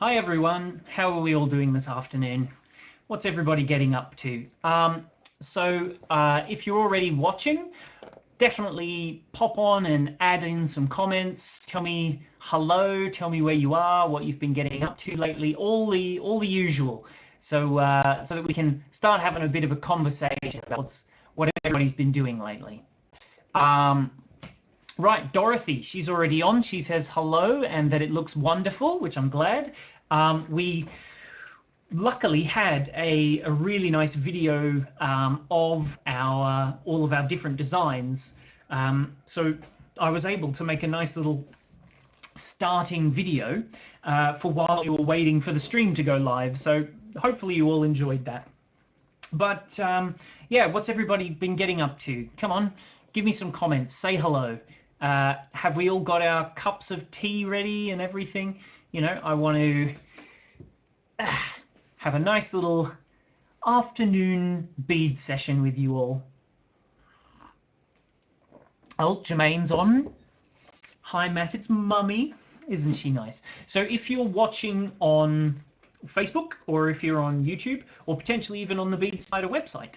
Hi everyone, how are we all doing this afternoon? What's everybody getting up to? If you're already watching, definitely pop on and add in some comments. Tell me hello, tell me where you are, what you've been getting up to lately, all the usual. So that we can start having a bit of a conversation about what everybody's been doing lately. Right, Dorothy, she's already on. She says hello and that it looks wonderful, which I'm glad. We luckily had a really nice video of all of our different designs. So I was able to make a nice little starting video for while you were waiting for the stream to go live. So hopefully you all enjoyed that. But yeah, what's everybody been getting up to? Come on, give me some comments, say hello. Have we all got our cups of tea ready and everything? You know, I want to have a nice little afternoon bead session with you all. Oh, Jermaine's on. Hi, Matt, it's Mummy. Isn't she nice? So if you're watching on Facebook or if you're on YouTube or potentially even on the Bead Spider website,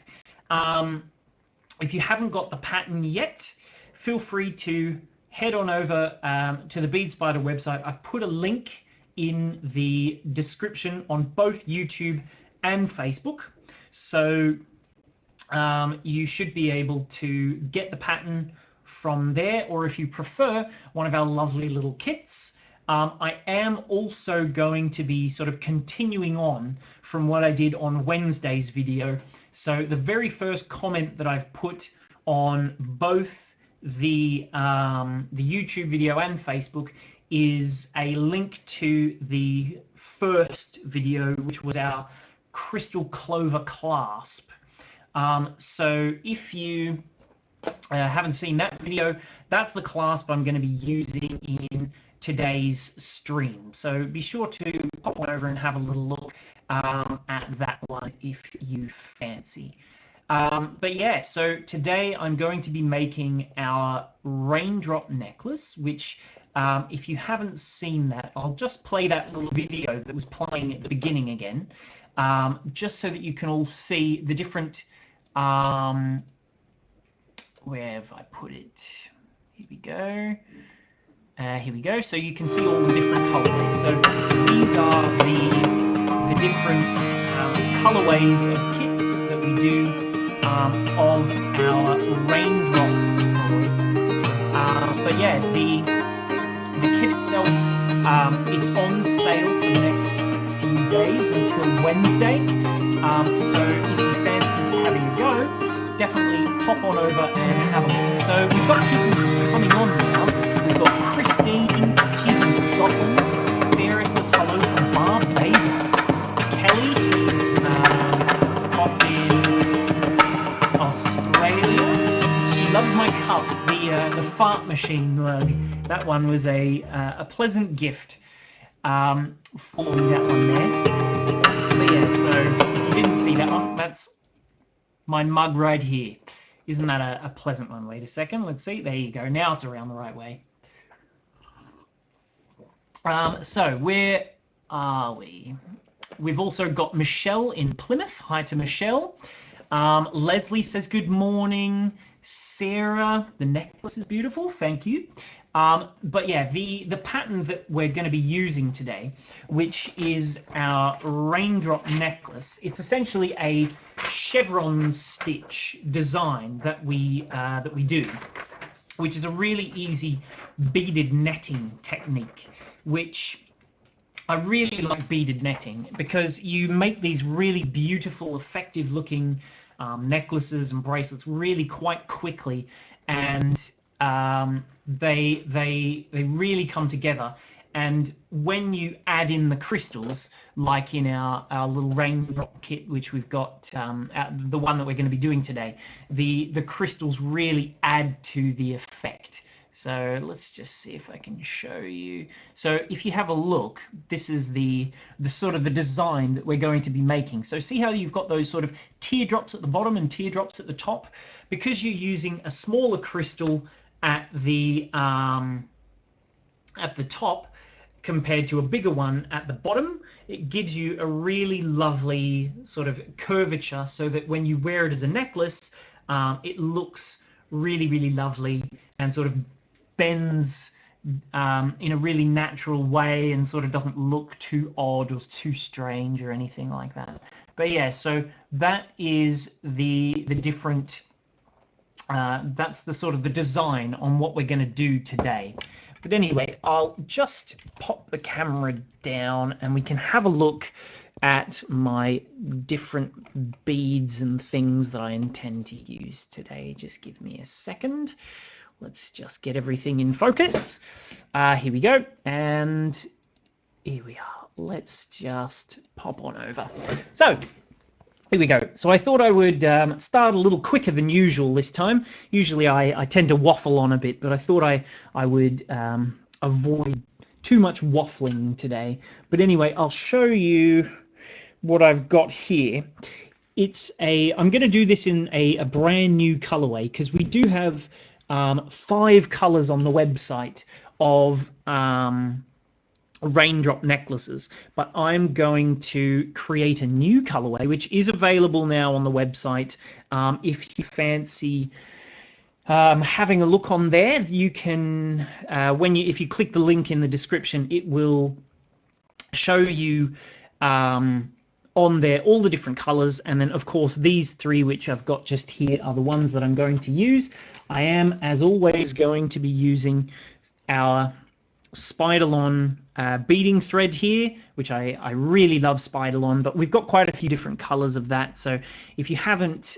if you haven't got the pattern yet, feel free to head on over to the Bead Spider website. I've put a link in the description on both YouTube and Facebook. So you should be able to get the pattern from there, or if you prefer, one of our lovely little kits. I am also going to be sort of continuing on from what I did on Wednesday's video. So the very first comment that I've put on both the YouTube video and Facebook is a link to the first video, which was our crystal clover clasp. So if you haven't seen that video, that's the clasp I'm going to be using in today's stream. So be sure to pop on over and have a little look at that one if you fancy. But yeah, so today I'm going to be making our raindrop necklace, which if you haven't seen that, I'll just play that little video that was playing at the beginning again, just so that you can all see the different, where have I put it? Here we go. Here we go. So you can see all the different colorways. So these are the different colorways of kits that we do of our raindrop toys. But yeah, the kit itself, it's on sale for the next few days until Wednesday. So if you fancy having a go, definitely pop on over and have a look. So we've got people coming on now. We've got Christine, she's in Scotland. Sarah says hello from Barbados. Kelly, she's off in Australia. She loves my cup, the fart machine mug. That one was a pleasant gift for me, that one there. But yeah, so if you didn't see that one, that's my mug right here. Isn't that a pleasant one? Wait a second, let's see. There you go. Now it's around the right way. So where are we? We've also got Michelle in Plymouth. Hi to Michelle. Leslie says good morning. Sarah, the necklace is beautiful. Thank you. But yeah, the pattern that we're going to be using today, which is our raindrop necklace, it's essentially a chevron stitch design that we do, which is a really easy beaded netting technique, which I really like beaded netting because you make these really beautiful, effective looking necklaces and bracelets really quite quickly, and they really come together. And when you add in the crystals, like in our little raindrop kit, which we've got, the one that we're going to be doing today, the crystals really add to the effect. So let's just see if I can show you. So if you have a look, this is the sort of the design that we're going to be making. So see how you've got those sort of teardrops at the bottom and teardrops at the top? Because you're using a smaller crystal at the top, compared to a bigger one at the bottom. It gives you a really lovely sort of curvature so that when you wear it as a necklace, it looks really, really lovely and sort of bends in a really natural way and sort of doesn't look too odd or too strange or anything like that. But yeah, so that is the different, that's the sort of the design on what we're going to do today. But anyway, I'll just pop the camera down and we can have a look at my different beads and things that I intend to use today. Just give me a second. Let's just get everything in focus. Here we go. And here we are. Let's just pop on over. So here we go. So I thought I would start a little quicker than usual this time. Usually I tend to waffle on a bit, but I thought I would avoid too much waffling today. But anyway, I'll show you what I've got here. I'm going to do this in a brand new colorway because we do have 5 colors on the website of Raindrop necklaces, but I'm going to create a new colorway which is available now on the website. If you fancy having a look on there, you can if you click the link in the description, it will show you on there all the different colors, and then of course these 3 which I've got just here are the ones that I'm going to use. I am, as always, going to be using our Spiderlon beading thread here, which I really love Spiderlon, but we've got quite a few different colors of that. So if you haven't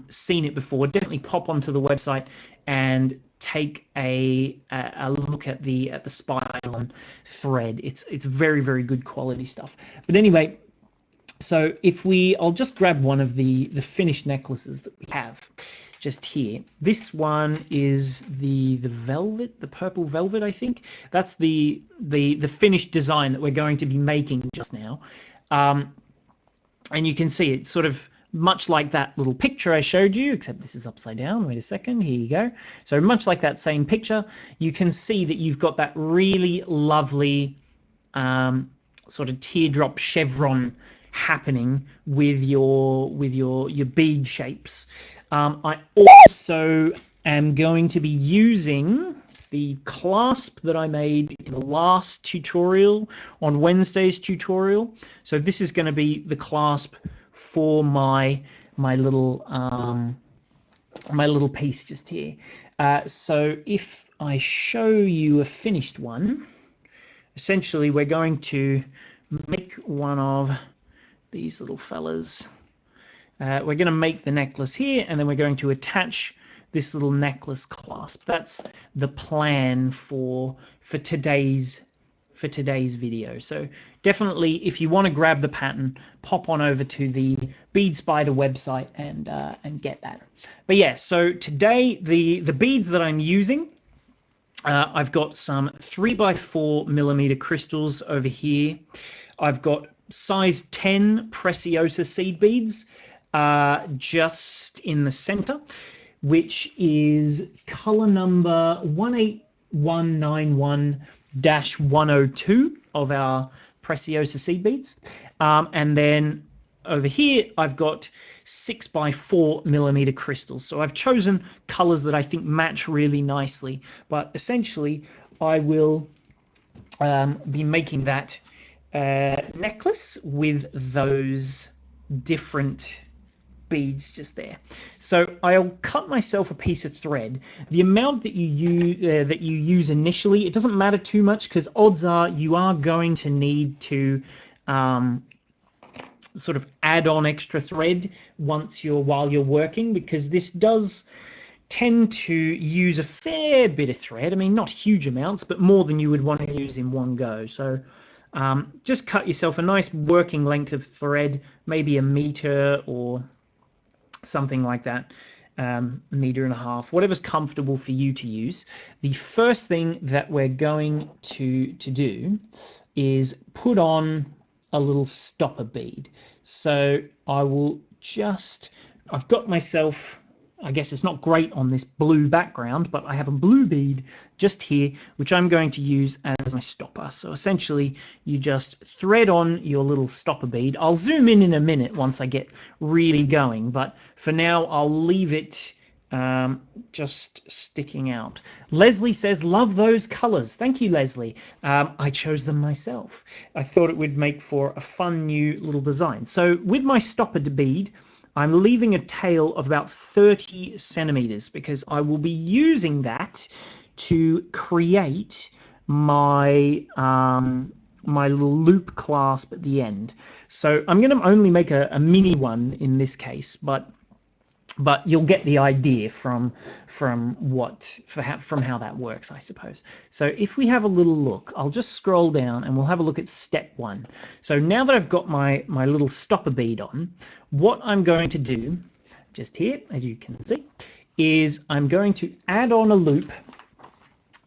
seen it before, definitely pop onto the website and take a look at the Spiderlon thread. It's very, very good quality stuff. But anyway, so I'll just grab one of the finished necklaces that we have just here. This one is the velvet, the purple velvet, I think. That's the finished design that we're going to be making just now. And you can see it's sort of much like that little picture I showed you, except this is upside down. Wait a second, here you go. So much like that same picture, you can see that you've got that really lovely sort of teardrop chevron happening with your bead shapes. I also am going to be using the clasp that I made in the last tutorial, on Wednesday's tutorial. So this is going to be the clasp for my little piece just here. So if I show you a finished one, essentially we're going to make one of these little fellas. We're going to make the necklace here, and then we're going to attach this little necklace clasp. That's the plan for today's video. So definitely, if you want to grab the pattern, pop on over to the Bead Spider website and get that. But yeah, so today the beads that I'm using, I've got some 3x4mm crystals over here. I've got size 10 Preciosa seed beads just in the center, which is color number 18191-102 of our Preciosa seed beads. And then over here, I've got 6x4mm crystals. So I've chosen colors that I think match really nicely, but essentially I will be making that necklace with those different beads just there. So I'll cut myself a piece of thread. The amount that you use initially, it doesn't matter too much, because odds are you are going to need to sort of add on extra thread while you're working, because this does tend to use a fair bit of thread. I mean, not huge amounts, but more than you would want to use in one go. So just cut yourself a nice working length of thread, maybe 1 meter or something like that, 1.5 meters, whatever's comfortable for you to use. The first thing that we're going to do is put on a little stopper bead. So I've got myself I guess it's not great on this blue background, but I have a blue bead just here, which I'm going to use as my stopper. So essentially, you just thread on your little stopper bead. I'll zoom in a minute once I get really going, but for now, I'll leave it just sticking out. Leslie says, love those colors. Thank you, Leslie. I chose them myself. I thought it would make for a fun new little design. So with my stopper bead, I'm leaving a tail of about 30 centimeters because I will be using that to create my my little loop clasp at the end. So I'm going to only make a mini one in this case, but you'll get the idea from how that works, I suppose. So if we have a little look, I'll just scroll down and we'll have a look at step 1. So now that I've got my little stopper bead on, what I'm going to do just here, as you can see, is I'm going to add on a loop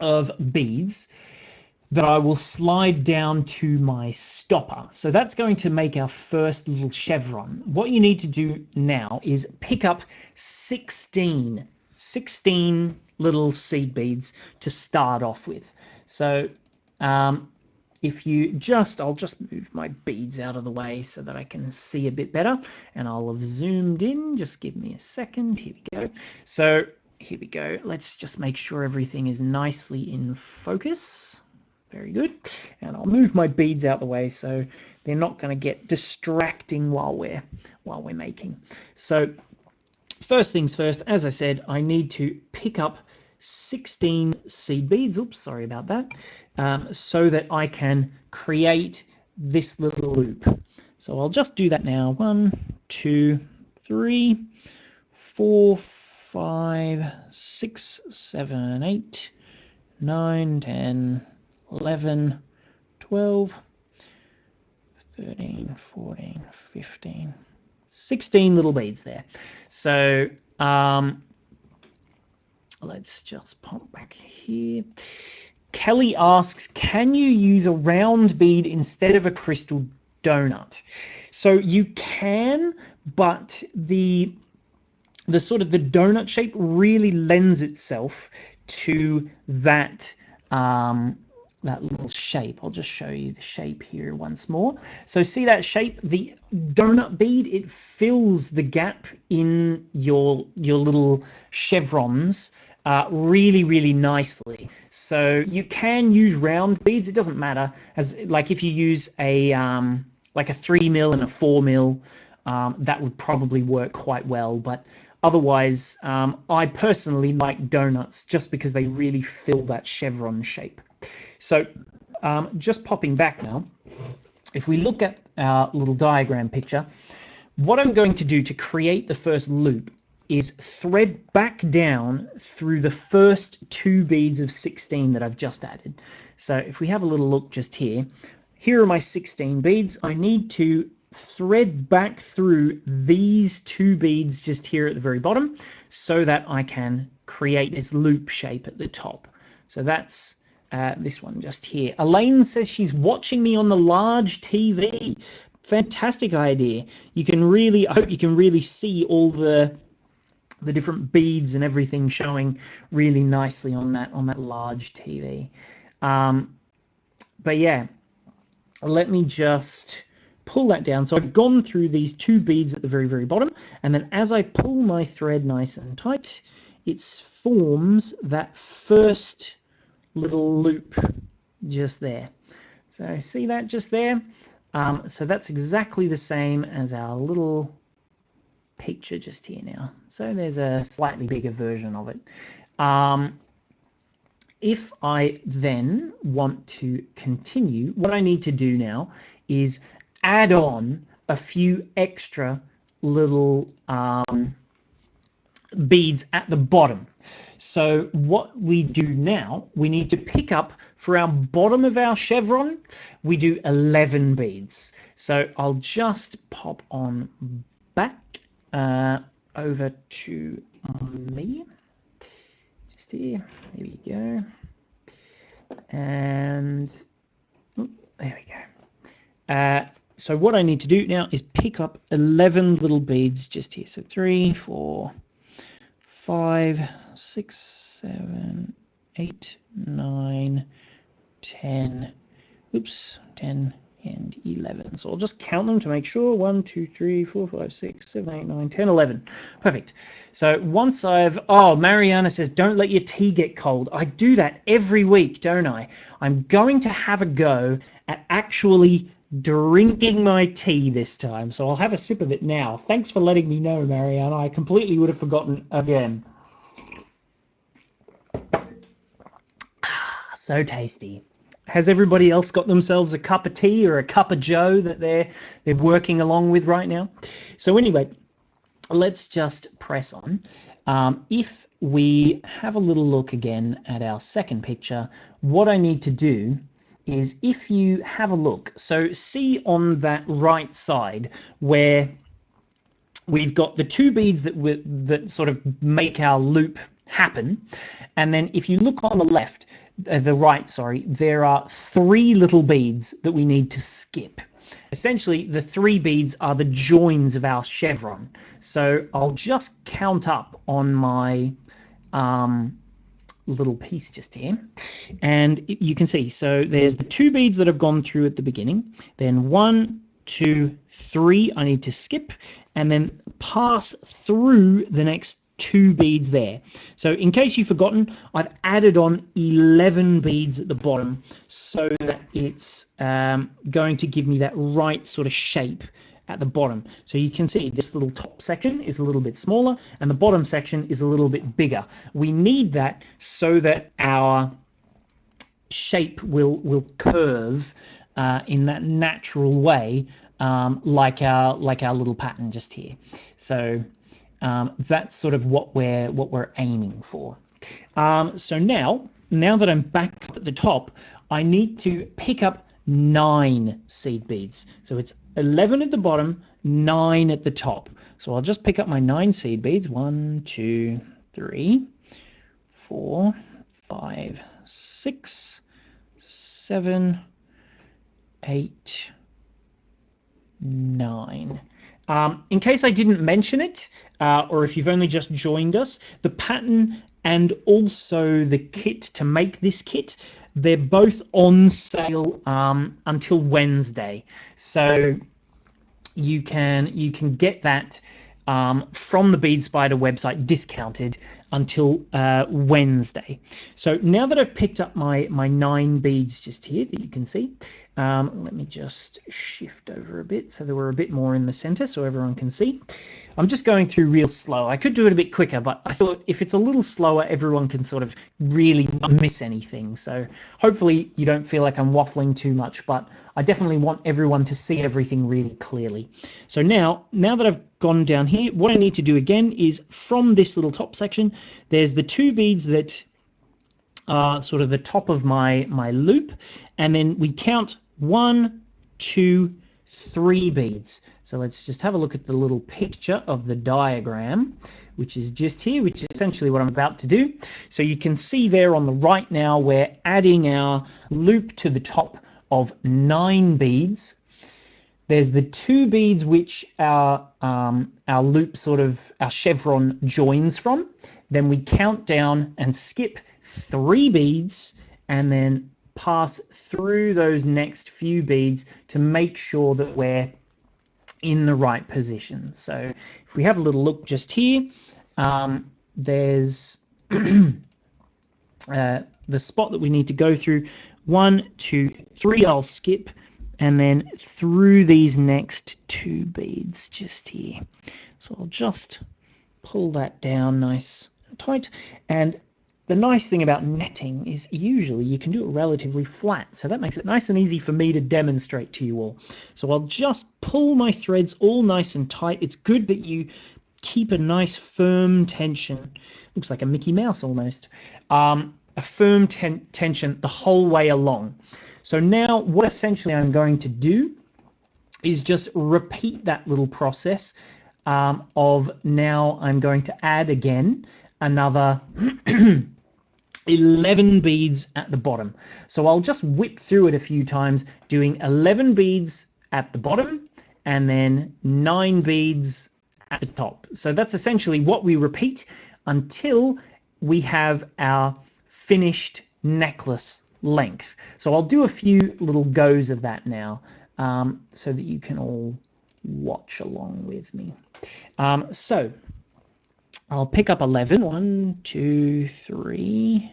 of beads that I will slide down to my stopper. So that's going to make our first little chevron. What you need to do now is pick up 16 little seed beads to start off with. So if you just, I'll just move my beads out of the way so that I can see a bit better, and I'll have zoomed in. Just give me a second. Here we go. So here we go. Let's just make sure everything is nicely in focus. Very good. And I'll move my beads out the way so they're not going to get distracting while we're making. So first things first, as I said, I need to pick up 16 seed beads. Oops, sorry about that. So that I can create this little loop. So I'll just do that now. 1, 2, 3, 4, 5, 6, 7, 8, 9, 10, 11, 12, 13, 14, 15, 16 little beads there. So let's just pop back here. Kelly asks, can you use a round bead instead of a crystal donut? So you can, but the sort of the donut shape really lends itself to that that little shape. I'll just show you the shape here once more. So see that shape, the donut bead, it fills the gap in your little chevrons really nicely. So you can use round beads, it doesn't matter, as like if you use a like a 3mm and a 4mm, that would probably work quite well, but otherwise I personally like donuts just because they really fill that chevron shape. So just popping back now, if we look at our little diagram picture, what I'm going to do to create the first loop is thread back down through the first 2 beads of 16 that I've just added. So if we have a little look just here, here are my 16 beads. I need to thread back through these 2 beads just here at the very bottom so that I can create this loop shape at the top. So that's this one just here. Elaine says she's watching me on the large TV. Fantastic idea. You can really, I hope you can really see all the different beads and everything showing really nicely on that large TV. But yeah, let me just pull that down. So I've gone through these 2 beads at the very bottom, and then as I pull my thread nice and tight, it forms that first little loop just there. So see that just there? So that's exactly the same as our little picture just here now. So there's a slightly bigger version of it. If I then want to continue, what I need to do now is add on a few extra little beads at the bottom. So what we do now, we need to pick up for our bottom of our chevron, we do 11 beads. So I'll just pop on back over to me. Just here, there we go. And oh, there we go. So what I need to do now is pick up 11 little beads just here. So 3, 4, 5, 6, 7, 8, 9, 10, oops, 10 and 11. So I'll just count them to make sure. 1, 2, 3, 4, 5, 6, 7, 8, 9, 10, 11. Perfect. So once I've, oh, Mariana says, don't let your tea get cold. I do that every week, don't I? I'm going to have a go at actually drinking my tea this time. So I'll have a sip of it now. Thanks for letting me know, Mariana. I completely would have forgotten again. So tasty. Has everybody else got themselves a cup of tea or a cup of joe that they're working along with right now? So anyway, let's just press on. If we have a little look again at our second picture, what I need to do is, if you have a look, so see on that right side where we've got the two beads that sort of make our loop happen, and then if you look on the left, the right, sorry, there are 3 little beads that we need to skip. Essentially, the 3 beads are the joins of our chevron. So I'll just count up on my little piece just here, and you can see, so there's the 2 beads that have gone through at the beginning, then 1, 2, 3 I need to skip, and then pass through the next 2 beads there. So in case you've forgotten, I've added on 11 beads at the bottom so that it's going to give me that right sort of shape at the bottom. So you can see this little top section is a little bit smaller and the bottom section is a little bit bigger. We need that so that our shape will curve in that natural way, like our little pattern just here. So that's sort of what we're aiming for. So now that I'm back up at the top, I need to pick up 9 seed beads. So it's 11 at the bottom, 9 at the top. So I'll just pick up my 9 seed beads. 1, 2, 3, 4, 5, 6, 7, 8, 9. In case I didn't mention it, or if you've only just joined us, the pattern and also the kit to make this kit, they're both on sale until Wednesday. So you can get that from the Bead Spider website discounted until Wednesday. So now that I've picked up my 9 beads just here that you can see, let me just shift over a bit so that we're a bit more in the center so everyone can see. I'm just going through real slow. I could do it a bit quicker, but I thought if it's a little slower, everyone can sort of really not miss anything. So hopefully you don't feel like I'm waffling too much, but I definitely want everyone to see everything really clearly. So now that I've gone down here, what I need to do again is from this little top section, there's the 2 beads that are sort of the top of my loop, and then we count 1, 2, 3 beads. So let's just have a look at the little picture of the diagram, which is just here, which is essentially what I'm about to do. So you can see there on the right now, we're adding our loop to the top of 9 beads. There's the 2 beads which our loop sort of, our chevron joins from. Then we count down and skip 3 beads and then pass through those next few beads to make sure that we're in the right position. So if we have a little look just here, there's the spot that we need to go through. 1, 2, 3 I'll skip, and then through these next 2 beads just here. So I'll just pull that down nice and tight. And the nice thing about netting is usually you can do it relatively flat, so that makes it nice and easy for me to demonstrate to you all. So I'll just pull my threads all nice and tight. It's good that you keep a nice firm tension. Looks like a Mickey Mouse almost. A firm tension the whole way along. So now what essentially I'm going to do is just repeat that little process of now I'm going to add again another 11 beads at the bottom. So I'll just whip through it a few times, doing 11 beads at the bottom and then 9 beads at the top. So that's essentially what we repeat until we have our finished necklace length. So I'll do a few little goes of that now, so that you can all watch along with me. So I'll pick up 11. 1, 2, 3,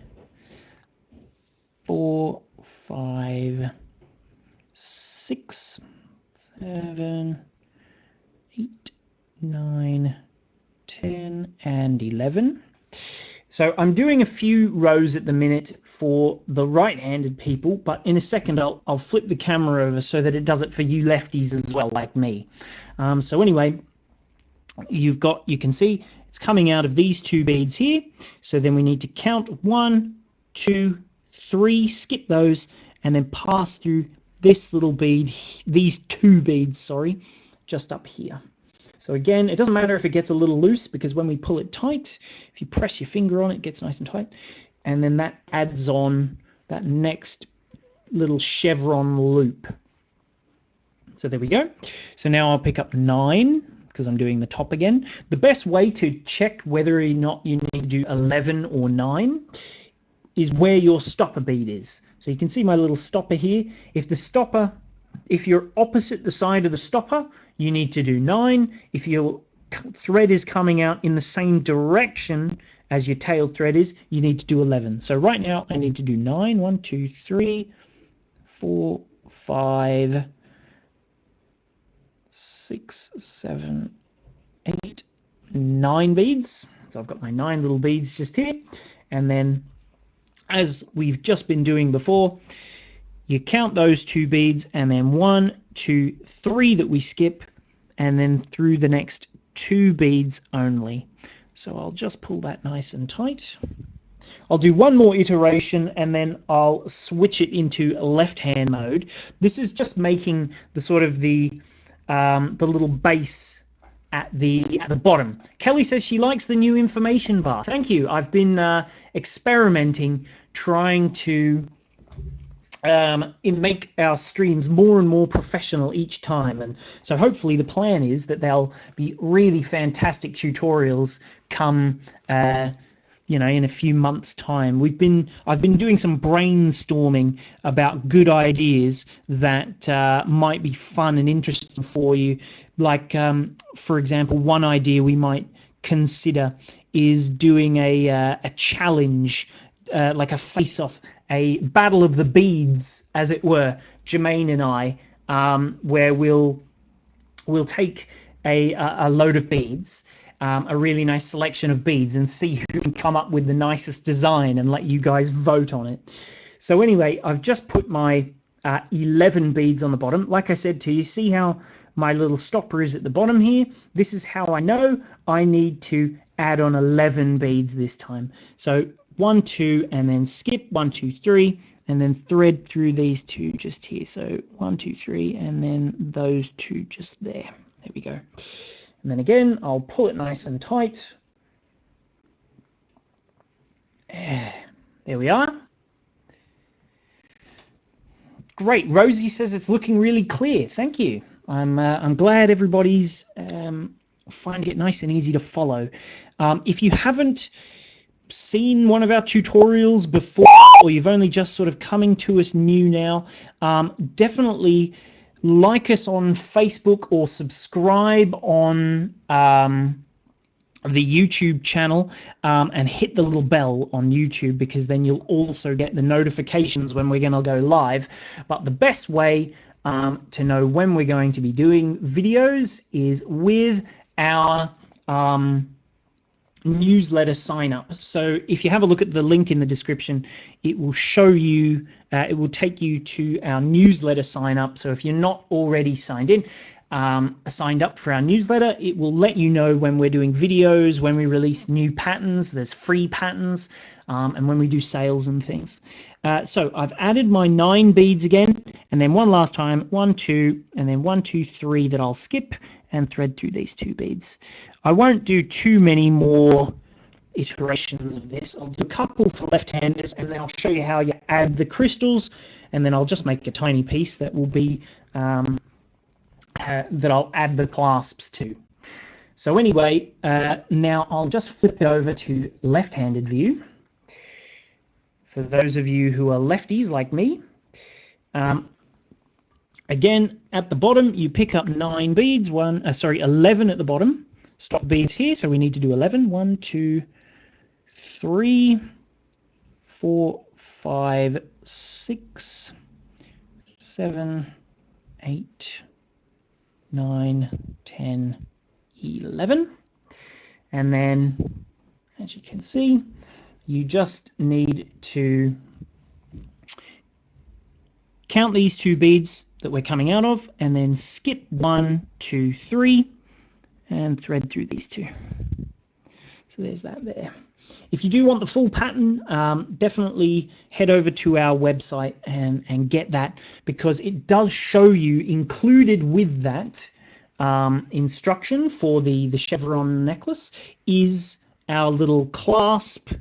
4, 5, 6, 7, 8, 9, 10, and 11. So I'm doing a few rows at the minute for the right-handed people, but in a second I'll flip the camera over so that it does it for you lefties as well, like me. So anyway, you can see it's coming out of these 2 beads here. So then we need to count 1, 2, 3, skip those, and then pass through this little bead, these 2 beads, sorry, just up here. So again, it doesn't matter if it gets a little loose, because when we pull it tight, if you press your finger on it, it gets nice and tight. And then that adds on that next little chevron loop. So there we go. So now I'll pick up 9, because I'm doing the top again. The best way to check whether or not you need to do 11 or 9 is where your stopper bead is. So you can see my little stopper here. If you're opposite the side of the stopper, you need to do 9. If your thread is coming out in the same direction as your tail thread is, you need to do 11. So right now I need to do 9. 1, 2, 3, 4, 5, 6, 7, 8, 9 beads. So I've got my 9 little beads just here. And then, as we've just been doing before, you count those 2 beads, and then 1, 2, 3 that we skip, and then through the next 2 beads only. So I'll just pull that nice and tight. I'll do one more iteration, and then I'll switch it into left-hand mode. This is just making the sort of the little base at the bottom. Kelly says she likes the new information bar. Thank you. I've been experimenting, trying to make our streams more and more professional each time, and so hopefully the plan is that they'll be really fantastic tutorials come in a few months' time. I've been doing some brainstorming about good ideas that might be fun and interesting for you. Like, for example, one idea we might consider is doing a challenge, like a face-off, a battle of the beads, as it were, Jermaine and I, where we'll take a load of beads, a really nice selection of beads, and see who can come up with the nicest design and let you guys vote on it. So anyway, I've just put my 11 beads on the bottom. Like I said to you, see how my little stopper is at the bottom here? This is how I know I need to add on 11 beads this time. So 1, 2, and then skip 1, 2, 3, and then thread through these 2 just here. So 1, 2, 3, and then those 2 just there. There we go. And then again, I'll pull it nice and tight. There we are. Great. Rosie says it's looking really clear. Thank you. I'm glad everybody's finding it nice and easy to follow. If you haven't seen one of our tutorials before, or you've only just sort of coming to us new now, definitely like us on Facebook or subscribe on the YouTube channel, and hit the little bell on YouTube, because then you'll also get the notifications when we're going to go live. But the best way to know when we're going to be doing videos is with our newsletter sign up. So if you have a look at the link in the description, it will show you, it will take you to our newsletter sign up. So if you're not already signed up for our newsletter, it will let you know when we're doing videos, when we release new patterns, there's free patterns, and when we do sales and things. So I've added my 9 beads again, and then one last time, 1, 2, and then 1, 2, 3 that I'll skip and thread through these 2 beads. I won't do too many more iterations of this. I'll do a couple for left-handers, and then I'll show you how you add the crystals, and then I'll just make a tiny piece that will be that I'll add the clasps to. So anyway, now I'll just flip it over to left-handed view. For those of you who are lefties like me, again, at the bottom, you pick up 9 beads, 11 at the bottom. Stop beads here, so we need to do 11. 1, 2, 3, 4, 5, 6, 7, 8, 9, 10, 11. And then, as you can see, you just need to count these 2 beads that we're coming out of, and then skip 1, 2, 3, and thread through these 2. So there's that there. If you do want the full pattern, definitely head over to our website and get that, because it does show you, included with that instruction for the chevron necklace, is our little clasp.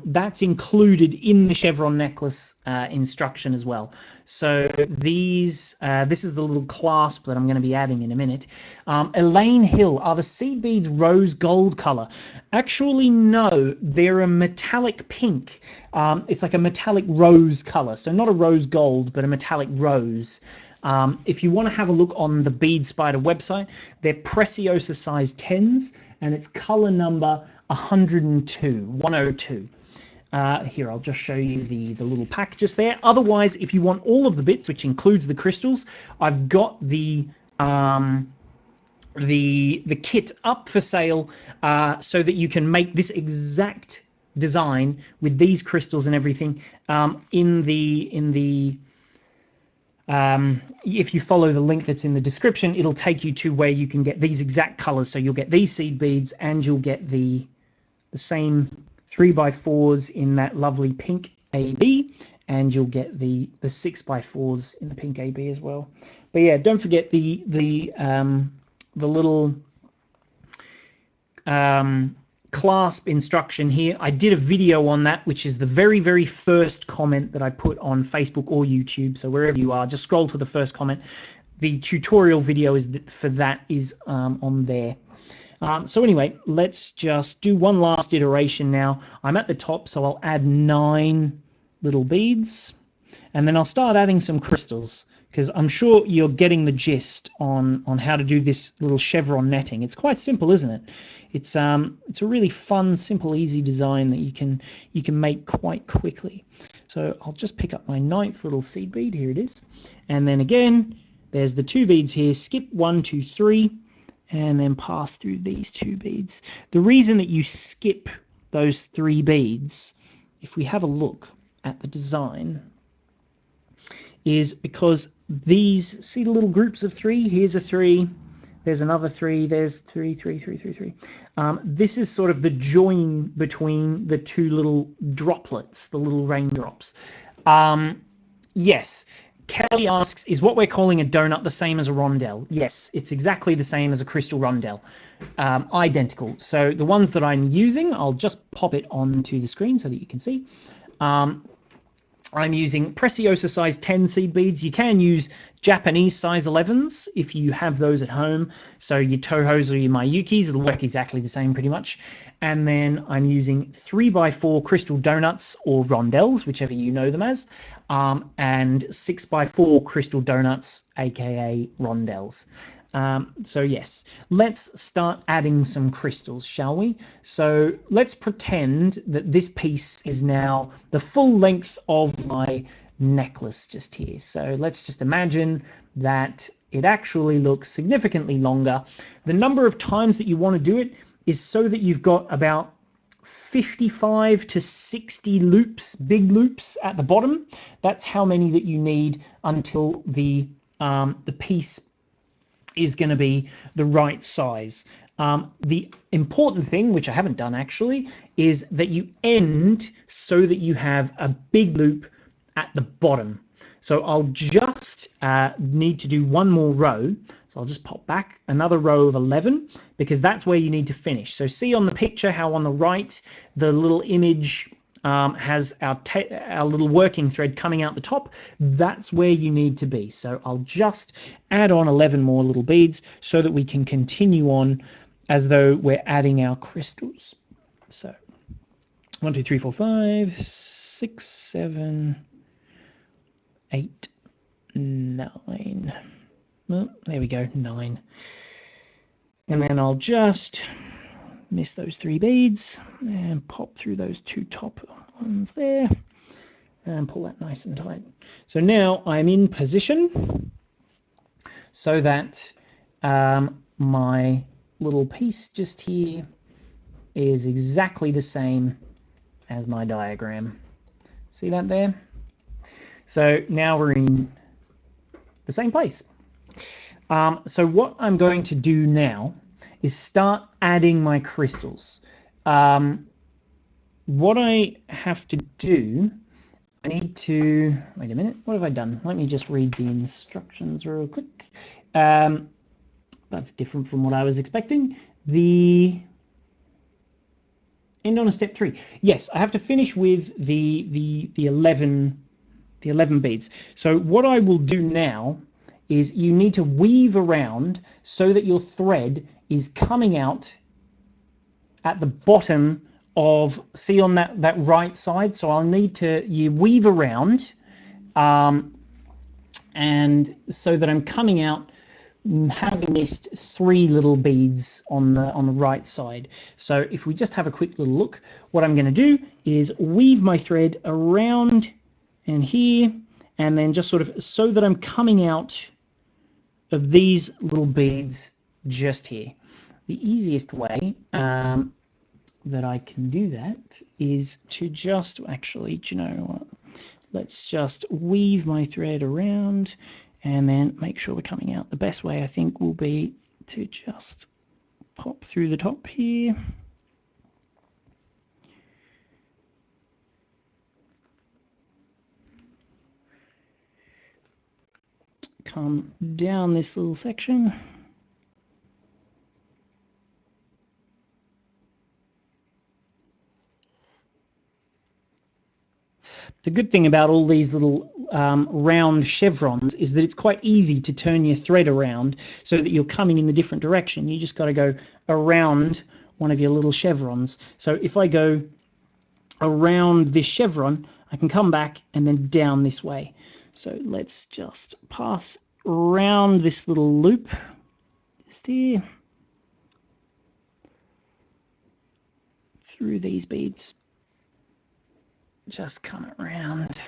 That's included in the chevron necklace instruction as well. So this is the little clasp that I'm going to be adding in a minute. Elaine Hill, are the seed beads rose gold color? Actually, no, they're a metallic pink. It's like a metallic rose color. So not a rose gold, but a metallic rose. If you want to have a look on the Bead Spider website, they're Preciosa size 10s, and it's color number 102. Here, I'll just show you the little packages there. Otherwise, if you want all of the bits, which includes the crystals, I've got the kit up for sale, so that you can make this exact design with these crystals and everything. If you follow the link that's in the description, it'll take you to where you can get these exact colors. So you'll get these seed beads, and you'll get the same 3x4s in that lovely pink AB, and you'll get the 6x4s in the pink AB as well. But yeah, don't forget the little clasp instruction here. I did a video on that, which is the very, very first comment that I put on Facebook or YouTube. So wherever you are, just scroll to the first comment. The tutorial video for that is on there. So anyway, let's just do one last iteration now. I'm at the top, so I'll add 9 little beads, and then I'll start adding some crystals, because I'm sure you're getting the gist on how to do this little chevron netting. It's quite simple, isn't it? It's a really fun, simple, easy design that you can make quite quickly. So I'll just pick up my 9th little seed bead. Here it is, and then again, there's the 2 beads here. Skip 1, 2, 3. And then pass through these 2 beads. The reason that you skip those 3 beads, if we have a look at the design, is because these, see the little groups of 3? Here's a 3, there's another 3, there's 3, 3, 3, 3, 3. This is sort of the join between the 2 little droplets, the little raindrops. Yes. Kelly asks, is what we're calling a donut the same as a rondelle? Yes, it's exactly the same as a crystal rondelle. Identical. So the ones that I'm using, I'll just pop it onto the screen so that you can see. I'm using Preciosa size 10 seed beads. You can use Japanese size 11s if you have those at home. So your Tohos or your Mayukis, it'll work exactly the same pretty much. And then I'm using 3x4 crystal donuts or rondelles, whichever you know them as, and 6x4 crystal donuts, aka rondelles. So yes, let's start adding some crystals, shall we? So let's pretend that this piece is now the full length of my necklace just here. So let's just imagine that it actually looks significantly longer. The number of times that you want to do it is so that you've got about 55 to 60 loops, big loops at the bottom. That's how many that you need until the piece is going to be the right size. The important thing, which I haven't done actually, is that you end so that you have a big loop at the bottom. So I'll just need to do one more row. So I'll just pop back another row of 11, because that's where you need to finish. So see on the picture how on the right, the little image has our little working thread coming out the top. That's where you need to be. So I'll just add on 11 more little beads so that we can continue on as though we're adding our crystals. So 1, 2, 3, 4, 5, 6, 7, 8, 9. Well, there we go, 9. And then I'll just miss those 3 beads and pop through those 2 top ones there and pull that nice and tight. So now I'm in position so that my little piece just here is exactly the same as my diagram. See that there? So now we're in the same place. So what I'm going to do now is start adding my crystals. What I have to do, I need to, wait a minute, what have I done? Let me just read the instructions real quick. That's different from what I was expecting. The end on a step 3. Yes, I have to finish with the 11 beads. So what I will do now is you need to weave around so that your thread is coming out at the bottom of, see on that right side. So I'll need to, you weave around and so that I'm coming out having missed 3 little beads on the right side. So if we just have a quick little look, what I'm going to do is weave my thread around and here, and then just sort of so that I'm coming out of these little beads just here. The easiest way that I can do that is to just, actually, do you know what? Let's just weave my thread around and then make sure we're coming out. The best way, I think, will be to just pop through the top here. Come down this little section. The good thing about all these little round chevrons is that it's quite easy to turn your thread around so that you're coming in the different direction. You just got to go around one of your little chevrons. So if I go around this chevron, I can come back and then down this way. So let's just pass around this little loop just here through these beads. Just come around.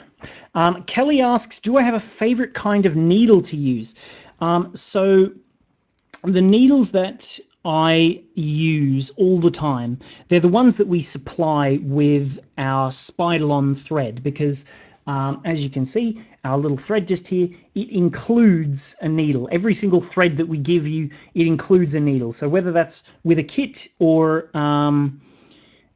Kelly asks, do I have a favorite kind of needle to use? So the needles that I use all the time, they're the ones that we supply with our Spider-Lon thread, because as you can see, our little thread just here, it includes a needle. Every single thread that we give you, it includes a needle. So whether that's with a kit or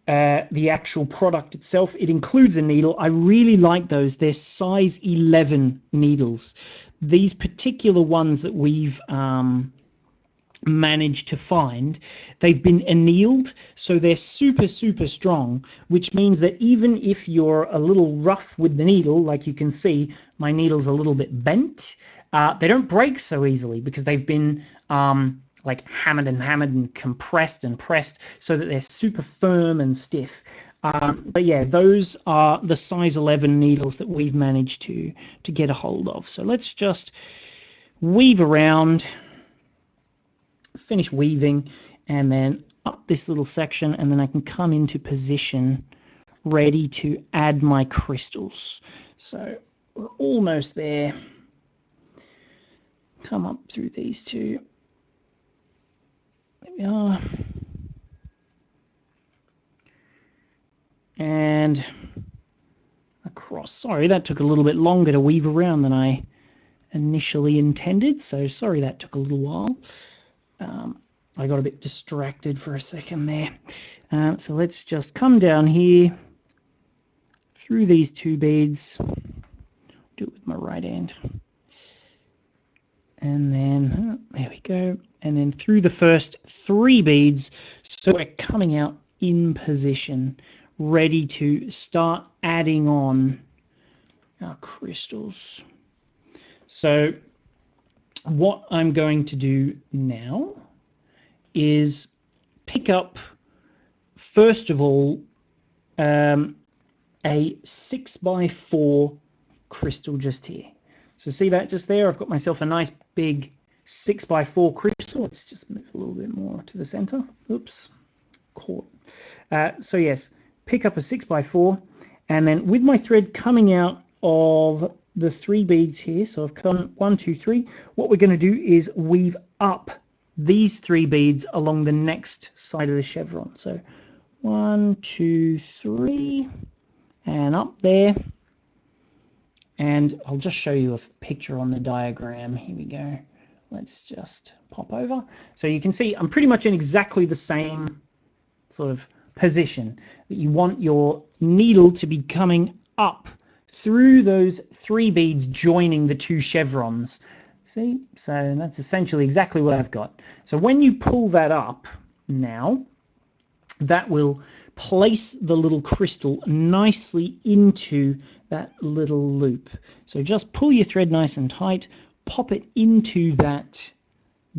the actual product itself, it includes a needle. I really like those. They're size 11 needles. These particular ones that we've managed to find, they've been annealed, so they're super strong, which means that even if you're a little rough with the needle, like you can see my needle's a little bit bent, they don't break so easily because they've been like hammered and compressed and pressed so that they're super firm and stiff. But yeah, those are the size 11 needles that we've managed to get a hold of. So let's just weave around, finish weaving, and then up this little section, and then I can come into position ready to add my crystals. So we're almost there. Come up through these 2. There we are. And across. Sorry, that took a little bit longer to weave around than I initially intended, so sorry that took a little while. I got a bit distracted for a second there. So let's just come down here through these 2 beads. Do it with my right hand. And then, there we go. And then through the first 3 beads, so we're coming out in position, ready to start adding on our crystals. So what I'm going to do now is pick up, first of all, a 6x4 crystal just here. So see that just there? I've got myself a nice big 6x4 crystal. Let's just move a little bit more to the center. Oops, caught. So yes, pick up a 6x4, and then with my thread coming out of the 3 beads here, so I've come 1, 2, 3. What we're going to do is weave up these 3 beads along the next side of the chevron. So 1, 2, 3, and up there. And I'll just show you a picture on the diagram. Here we go. Let's just pop over. So you can see I'm pretty much in exactly the same sort of position. You want your needle to be coming up through those 3 beads joining the 2 chevrons. See? So that's essentially exactly what I've got. So when you pull that up now, that will place the little crystal nicely into that little loop. So just pull your thread nice and tight, pop it into that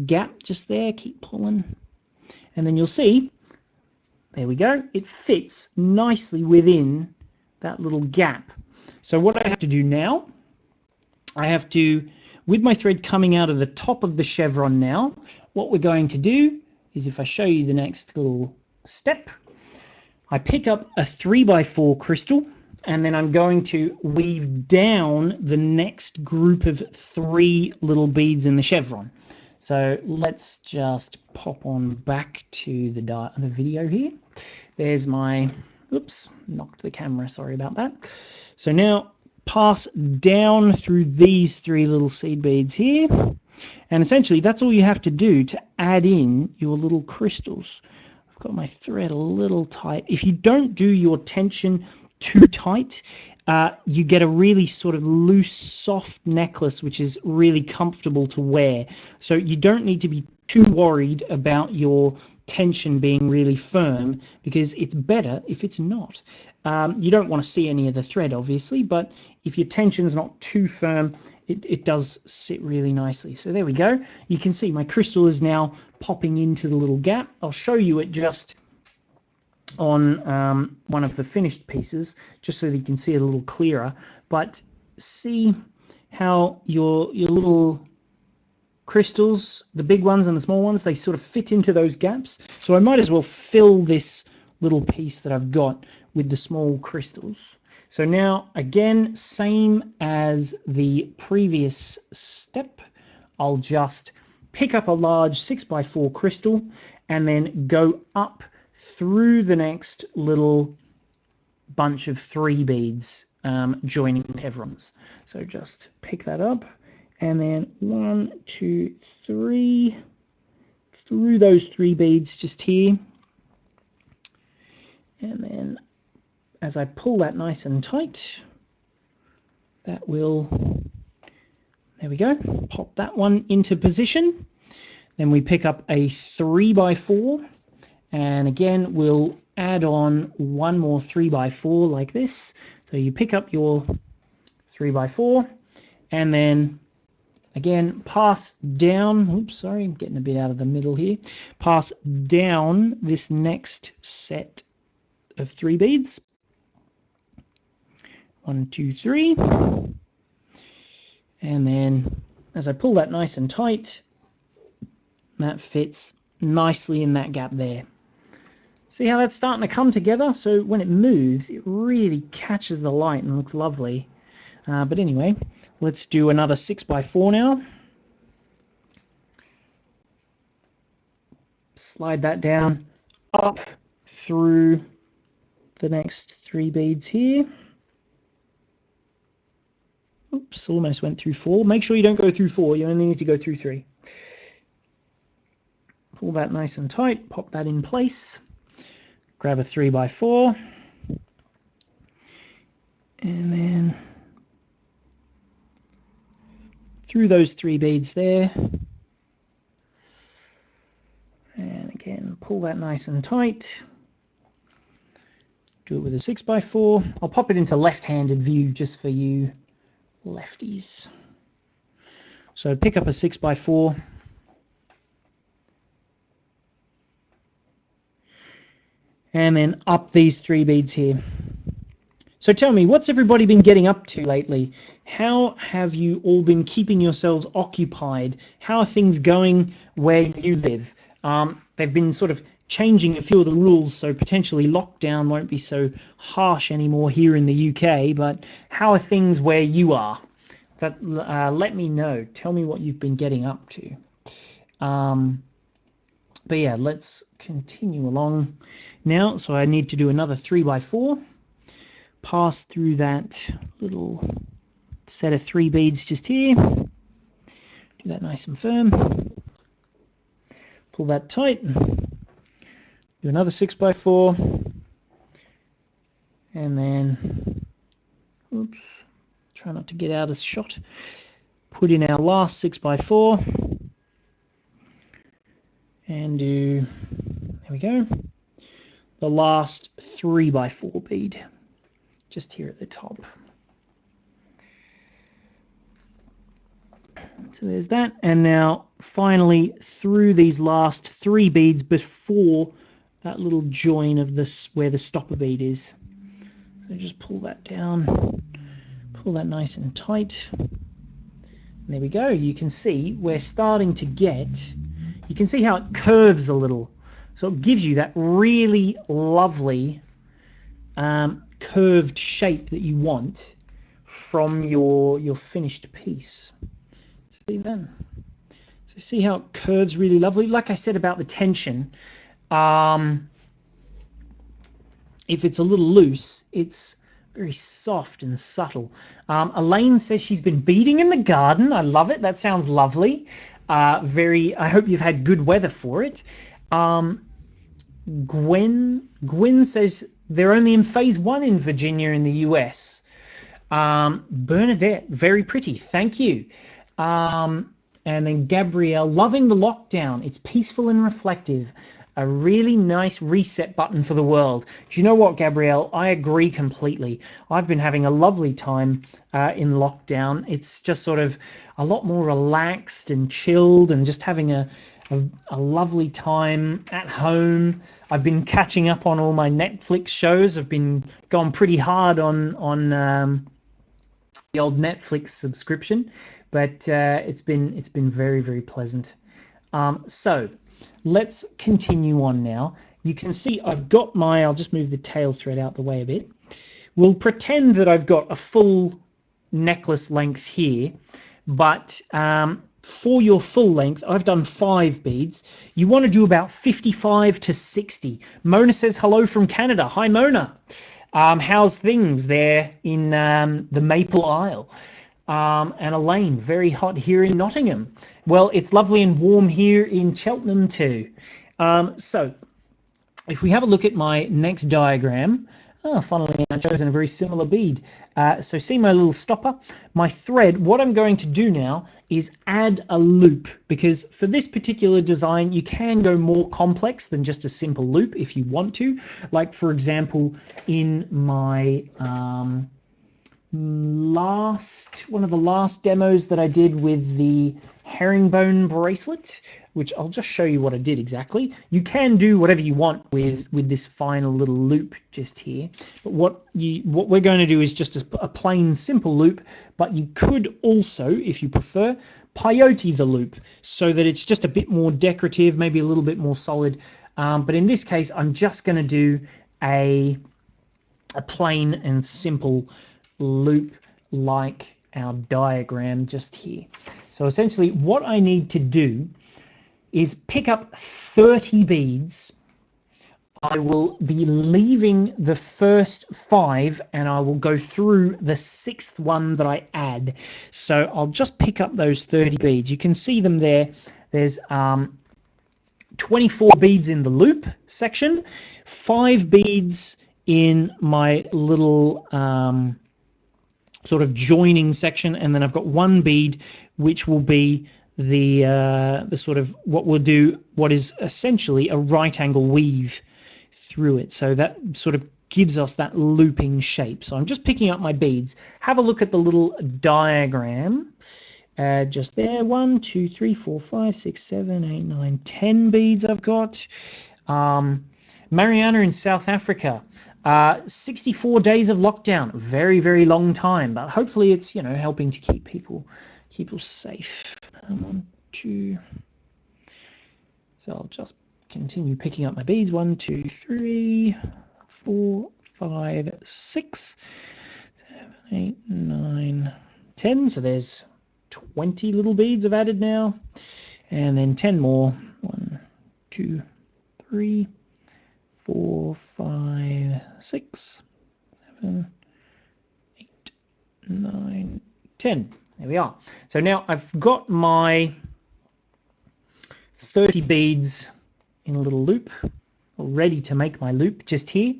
gap just there, keep pulling, and then you'll see, there we go, it fits nicely within that little gap. So what I have to do now, I have to, with my thread coming out of the top of the chevron now, what we're going to do is, if I show you the next little step, I pick up a 3x4 crystal, and then I'm going to weave down the next group of 3 little beads in the chevron. So let's just pop on back to the video here. There's my, oops, knocked the camera, sorry about that. So now pass down through these 3 little seed beads here, and essentially that's all you have to do to add in your little crystals. I've got my thread a little tight. If you don't do your tension too tight, you get a really sort of loose, soft necklace, which is really comfortable to wear. So you don't need to be too worried about your tension being really firm, because it's better if it's not. You don't want to see any of the thread, obviously, but if your tension's not too firm, it does sit really nicely. So there we go. You can see my crystal is now popping into the little gap. I'll show you it just on one of the finished pieces, just so that you can see it a little clearer. But see how your little crystals, the big ones and the small ones, they sort of fit into those gaps. So I might as well fill this little piece that I've got with the small crystals. So now, again, same as the previous step, I'll just pick up a large 6x4 crystal and then go up through the next little bunch of 3 beads joining chevrons. So just pick that up, and then 1, 2, 3 through those 3 beads just here, and then as I pull that nice and tight, that will, there we go, pop that one into position. Then we pick up a 3x4, and again we'll add on one more 3x4 like this. So you pick up your 3x4, and then again pass down, oops, sorry, I'm getting a bit out of the middle here, pass down this next set of 3 beads. 1, 2, 3, and then as I pull that nice and tight, that fits nicely in that gap there. See how that's starting to come together? So when it moves, it really catches the light and looks lovely. But anyway, let's do another 6x4 now. Slide that down up through the next 3 beads here. Oops, almost went through 4. Make sure you don't go through 4. You only need to go through 3. Pull that nice and tight. Pop that in place. Grab a 3x4. And then through those 3 beads there. And again, pull that nice and tight. Do it with a 6x4. I'll pop it into left-handed view just for you lefties. So pick up a 6x4, and then up these 3 beads here. So tell me, what's everybody been getting up to lately? How have you all been keeping yourselves occupied? How are things going where you live? They've been sort of changing a few of the rules, so potentially lockdown won't be so harsh anymore here in the UK, but how are things where you are? Let me know. Tell me what you've been getting up to. But yeah, let's continue along now. So I need to do another 3x4. Pass through that little set of 3 beads just here. Do that nice and firm. Pull that tight. Do another 6x4. And then, oops, try not to get out of shot. Put in our last 6x4. And do, there we go, the last 3x4 bead. Just here at the top. So there's that, and now finally through these last 3 beads before that little join of this where the stopper bead is. So just pull that down, pull that nice and tight. And there we go. You can see we're starting to get, you can see how it curves a little. So it gives you that really lovely curved shape that you want from your finished piece. See that? So see how it curves really lovely. Like I said about the tension, if it's a little loose, it's very soft and subtle. Elaine says she's been beading in the garden. I love it. That sounds lovely. I hope you've had good weather for it. Gwen says they're only in phase 1 in Virginia in the US. Bernadette, very pretty. Thank you. And then Gabrielle, loving the lockdown. It's peaceful and reflective. A really nice reset button for the world. Do you know what, Gabrielle? I agree completely. I've been having a lovely time in lockdown. It's just sort of a lot more relaxed and chilled and just having a lovely time at home. I've been catching up on all my Netflix shows. I've been gone pretty hard on the old Netflix subscription, but it's been very, very pleasant. So let's continue on now. You can see I've got my, I'll just move the tail thread out the way a bit. We'll pretend that I've got a full necklace length here, but for your full length, I've done 5 beads. You want to do about 55 to 60. Mona says hello from Canada. Hi, Mona. How's things there in the Maple Isle? And Elaine, very hot here in Nottingham. Well, it's lovely and warm here in Cheltenham too. So if we have a look at my next diagram, funnily I've chosen a very similar bead. So see my little stopper? My thread, what I'm going to do now is add a loop, because for this particular design you can go more complex than just a simple loop if you want to. Like for example, in my one of the last demos that I did with the herringbone bracelet, which I'll just show you what I did exactly. You can do whatever you want with this final little loop just here, but what we're going to do is just a plain simple loop, but you could also, if you prefer, peyote the loop so that it's just a bit more decorative, maybe a little bit more solid, but in this case I'm just going to do a plain and simple loop like our diagram just here. So essentially what I need to do is pick up 30 beads. I will be leaving the first 5 and I will go through the 6th one that I add. So I'll just pick up those 30 beads. You can see them there. There's 24 beads in the loop section, 5 beads in my little sort of joining section, and then I've got 1 bead which will be the sort of what is essentially a right angle weave through it, so that sort of gives us that looping shape. So I'm just picking up my beads. Have a look at the little diagram just there. 1 2 3 4 5 6 7 8 9 10 beads I've got. Mariana in South Africa. 64 days of lockdown. Very, very long time, but hopefully it's, you know, helping to keep people safe. 1, 2. So I'll just continue picking up my beads. 1, 2, 3, 4, 5, 6, 7, 8, 9, 10. So there's 20 little beads I've added now, and then 10 more. 1, 2, 3, 4, 5, 6, 7, 8, 9, 10. There we are. So now I've got my 30 beads in a little loop, ready to make my loop just here.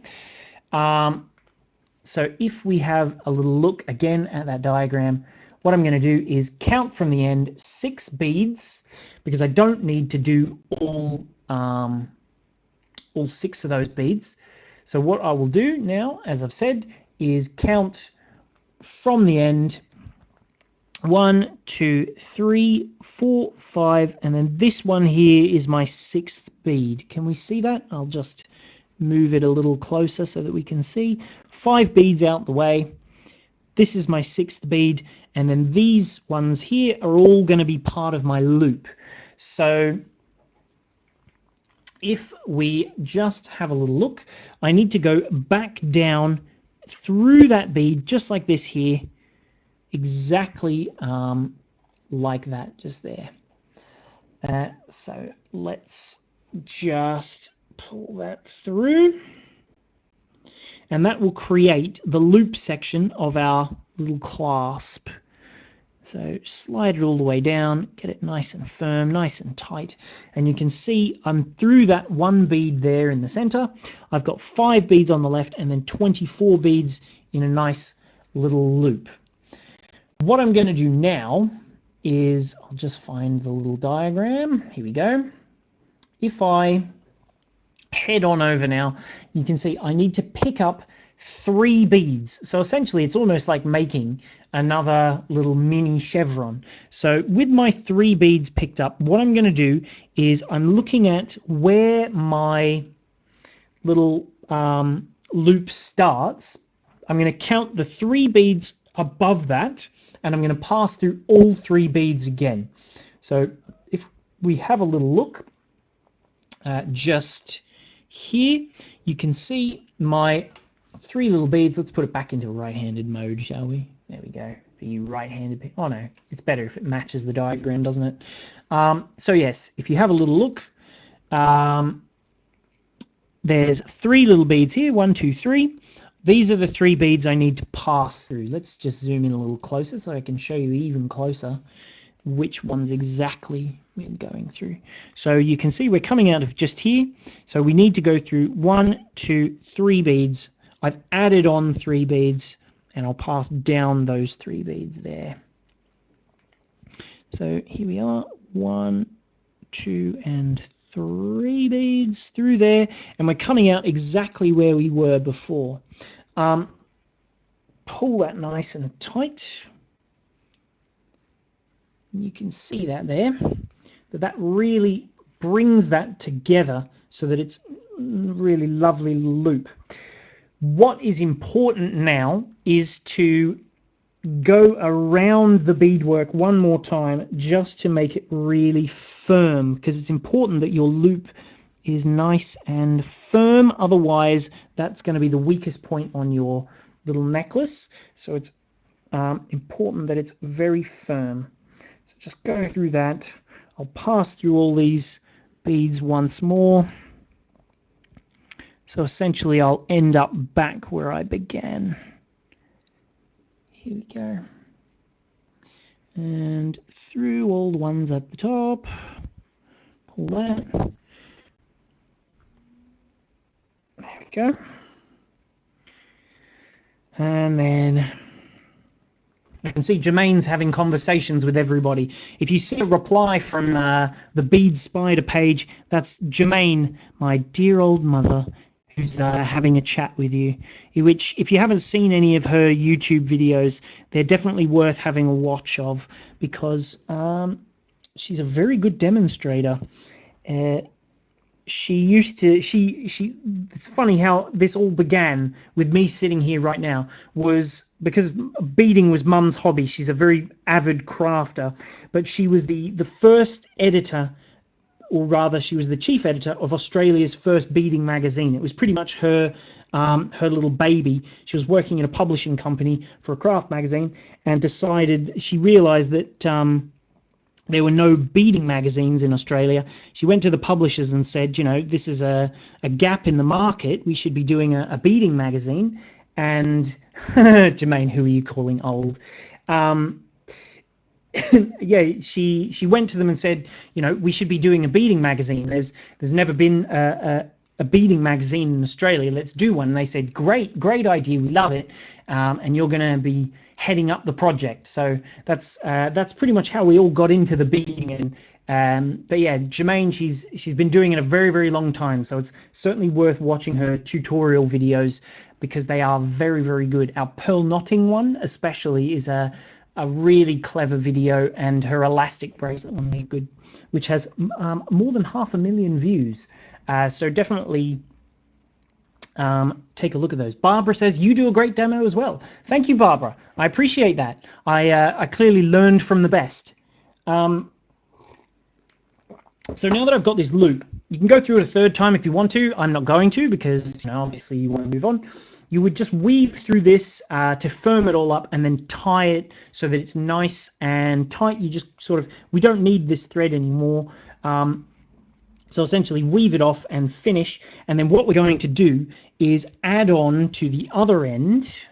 So if we have a little look again at that diagram, what I'm going to do is count from the end 6 beads, because I don't need to do all 6 of those beads. So what I will do now, as I've said, is count from the end 1, 2, 3, 4, 5, and then this one here is my 6th bead. Can we see that? I'll just move it a little closer so that we can see. 5 beads out the way. This is my 6th bead, and then these ones here are all going to be part of my loop. So if we just have a little look, I need to go back down through that bead just like this here, exactly like that, just there. So let's just pull that through, and that will create the loop section of our little clasp. So slide it all the way down, get it nice and firm, nice and tight, and you can see I'm through that 1 bead there in the center. I've got 5 beads on the left and then 24 beads in a nice little loop. What I'm going to do now is, I'll just find the little diagram. Here we go. If I head on over now, you can see I need to pick up 3 beads. So essentially it's almost like making another little mini chevron. So with my 3 beads picked up, what I'm going to do is I'm looking at where my little loop starts. I'm going to count the 3 beads above that, and I'm going to pass through all 3 beads again. So if we have a little look just here, you can see my 3 little beads. Let's put it back into right-handed mode, shall we? There we go. For you right-handed. Oh no, it's better if it matches the diagram, doesn't it? So yes, if you have a little look, there's 3 little beads here. 1, 2, 3. These are the 3 beads I need to pass through. Let's just zoom in a little closer so I can show you even closer which ones exactly we're going through. So you can see we're coming out of just here. So we need to go through 1, 2, 3 beads. I've added on 3 beads, and I'll pass down those 3 beads there. So here we are, 1, 2, and 3 beads through there, and we're coming out exactly where we were before. Pull that nice and tight. You can see that there, that really brings that together so that it's a really lovely loop. What is important now is to go around the beadwork one more time just to make it really firm, because it's important that your loop is nice and firm. Otherwise, that's going to be the weakest point on your little necklace. So it's important that it's very firm. So just go through that. I'll pass through all these beads once more. So essentially I'll end up back where I began. Here we go. And through all the ones at the top. Pull that. There we go. And then I can see Jermaine's having conversations with everybody. If you see a reply from the Bead Spider page, that's Jermaine, my dear old mother, who's having a chat with you. Which, if you haven't seen any of her YouTube videos, they're definitely worth having a watch of, because she's a very good demonstrator. she used to she it's funny how this all began with me sitting here right now, was because beading was mum's hobby. She's a very avid crafter, but she was the first editor, or rather she was the chief editor of Australia's first beading magazine. It was pretty much her little baby. She was working in a publishing company for a craft magazine, and she realized that there were no beading magazines in Australia. She went to the publishers and said, this is a gap in the market. We should be doing a beading magazine. And Jermaine, who are you calling old? Yeah, she went to them and said, we should be doing a beading magazine. There's never been a beading magazine in Australia. Let's do one. And they said, great idea. We love it. And you're going to be heading up the project. So that's pretty much how we all got into the beading. And but yeah, Jermaine, she's been doing it a very, very long time. So it's certainly worth watching her tutorial videos, because they are very, very good. Our pearl knotting one especially is a really clever video, and her elastic bracelet one, good, which has more than 500,000 views. So definitely take a look at those. Barbara says you do a great demo as well. Thank you, Barbara. I appreciate that. I clearly learned from the best. So now that I've got this loop, you can go through it a third time if you want to. I'm not going to, because obviously you want to move on. You would just weave through this to firm it all up, and then tie it so that it's nice and tight. You just we don't need this thread anymore. So essentially weave it off and finish. And then what we're going to do is add on to the other end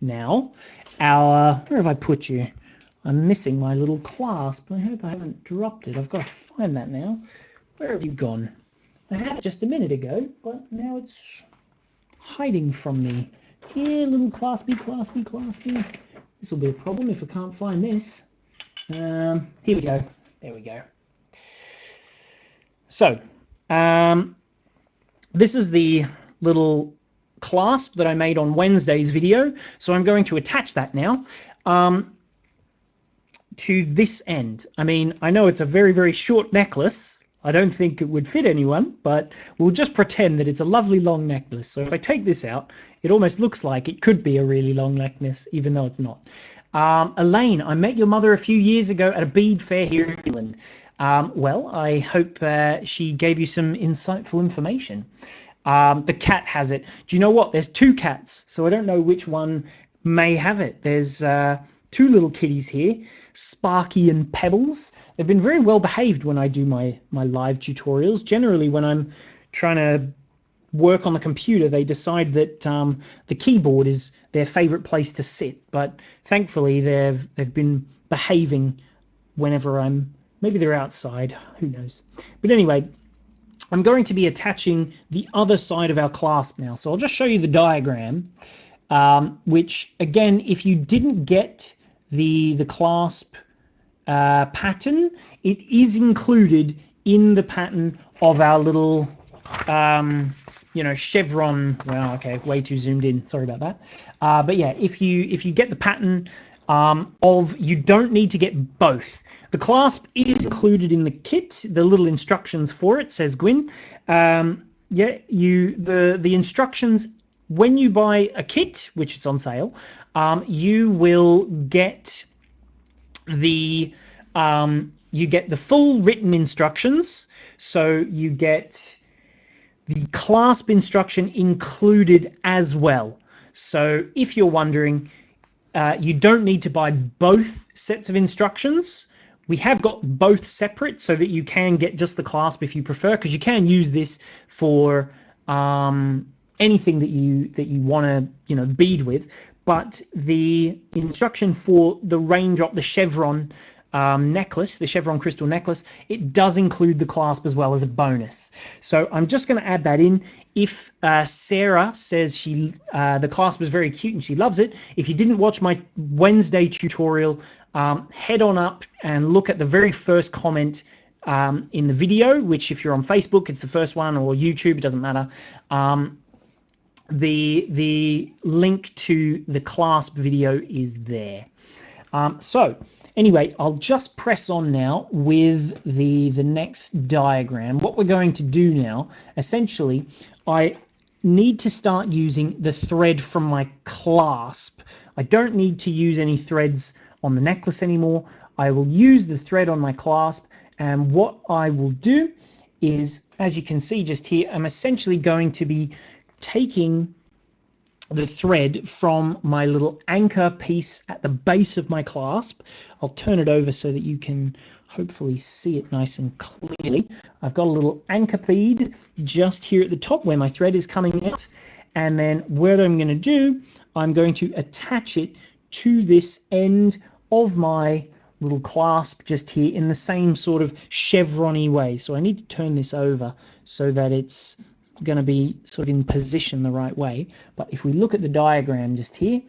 now where have I put you? I'm missing my little clasp. I hope I haven't dropped it. I've got to find that now. Where have you gone? I had it just a minute ago, but now it's hiding from me. Here, little claspy. This will be a problem if I can't find this. Here we go. There we go. So, this is the little clasp that I made on Wednesday's video. So I'm going to attach that now to this end. I mean, I know it's a very, very short necklace. I don't think it would fit anyone, but we'll just pretend that it's a lovely long necklace. So if I take this out, it almost looks like it could be a really long necklace, even though it's not. Elaine, I met your mother a few years ago at a bead fair here in England. Well, I hope she gave you some insightful information. The cat has it. Do you know what? There's two cats, so I don't know which one may have it. There's two little kitties here, Sparky and Pebbles. They've been very well behaved when I do my live tutorials. Generally, when I'm trying to work on the computer, they decide that the keyboard is their favorite place to sit. But thankfully, they've been behaving whenever maybe they're outside, who knows. But anyway, I'm going to be attaching the other side of our clasp now. So I'll just show you the diagram, which again, if you didn't get the clasp pattern, it is included in the pattern of our little chevron. Well, okay, way too zoomed in, sorry about that. But yeah, if you get the pattern you don't need to get both. The clasp is included in the kit, the little instructions for it, says Gwyn. The instructions, when you buy a kit, which is on sale, you will get the full written instructions. So you get the clasp instruction included as well. So if you're wondering, you don't need to buy both sets of instructions. We have got both separate so that you can get just the clasp if you prefer, because you can use this for anything that you want to bead with. But the instruction for the Raindrop, the Chevron necklace, the Chevron crystal necklace, it does include the clasp as well as a bonus. So I'm just going to add that in. If Sarah says the clasp is very cute and she loves it, if you didn't watch my Wednesday tutorial, head on up and look at the very first comment in the video, which if you're on Facebook, it's the first one, or YouTube, it doesn't matter. The link to the clasp video is there. So anyway, I'll just press on now with the next diagram. What we're going to do now, essentially, I need to start using the thread from my clasp. I don't need to use any threads on the necklace anymore. I will use the thread on my clasp, and what I will do is, as you can see just here, I'm essentially going to be taking the thread from my little anchor piece at the base of my clasp. I'll turn it over so that you can hopefully see it nice and clearly. I've got a little anchor bead just here at the top where my thread is coming out, and then what I'm going to do, I'm going to attach it to this end of my little clasp just here in the same sort of chevron-y way. So I need to turn this over so that it's going to be sort of in position the right way. But if we look at the diagram just here,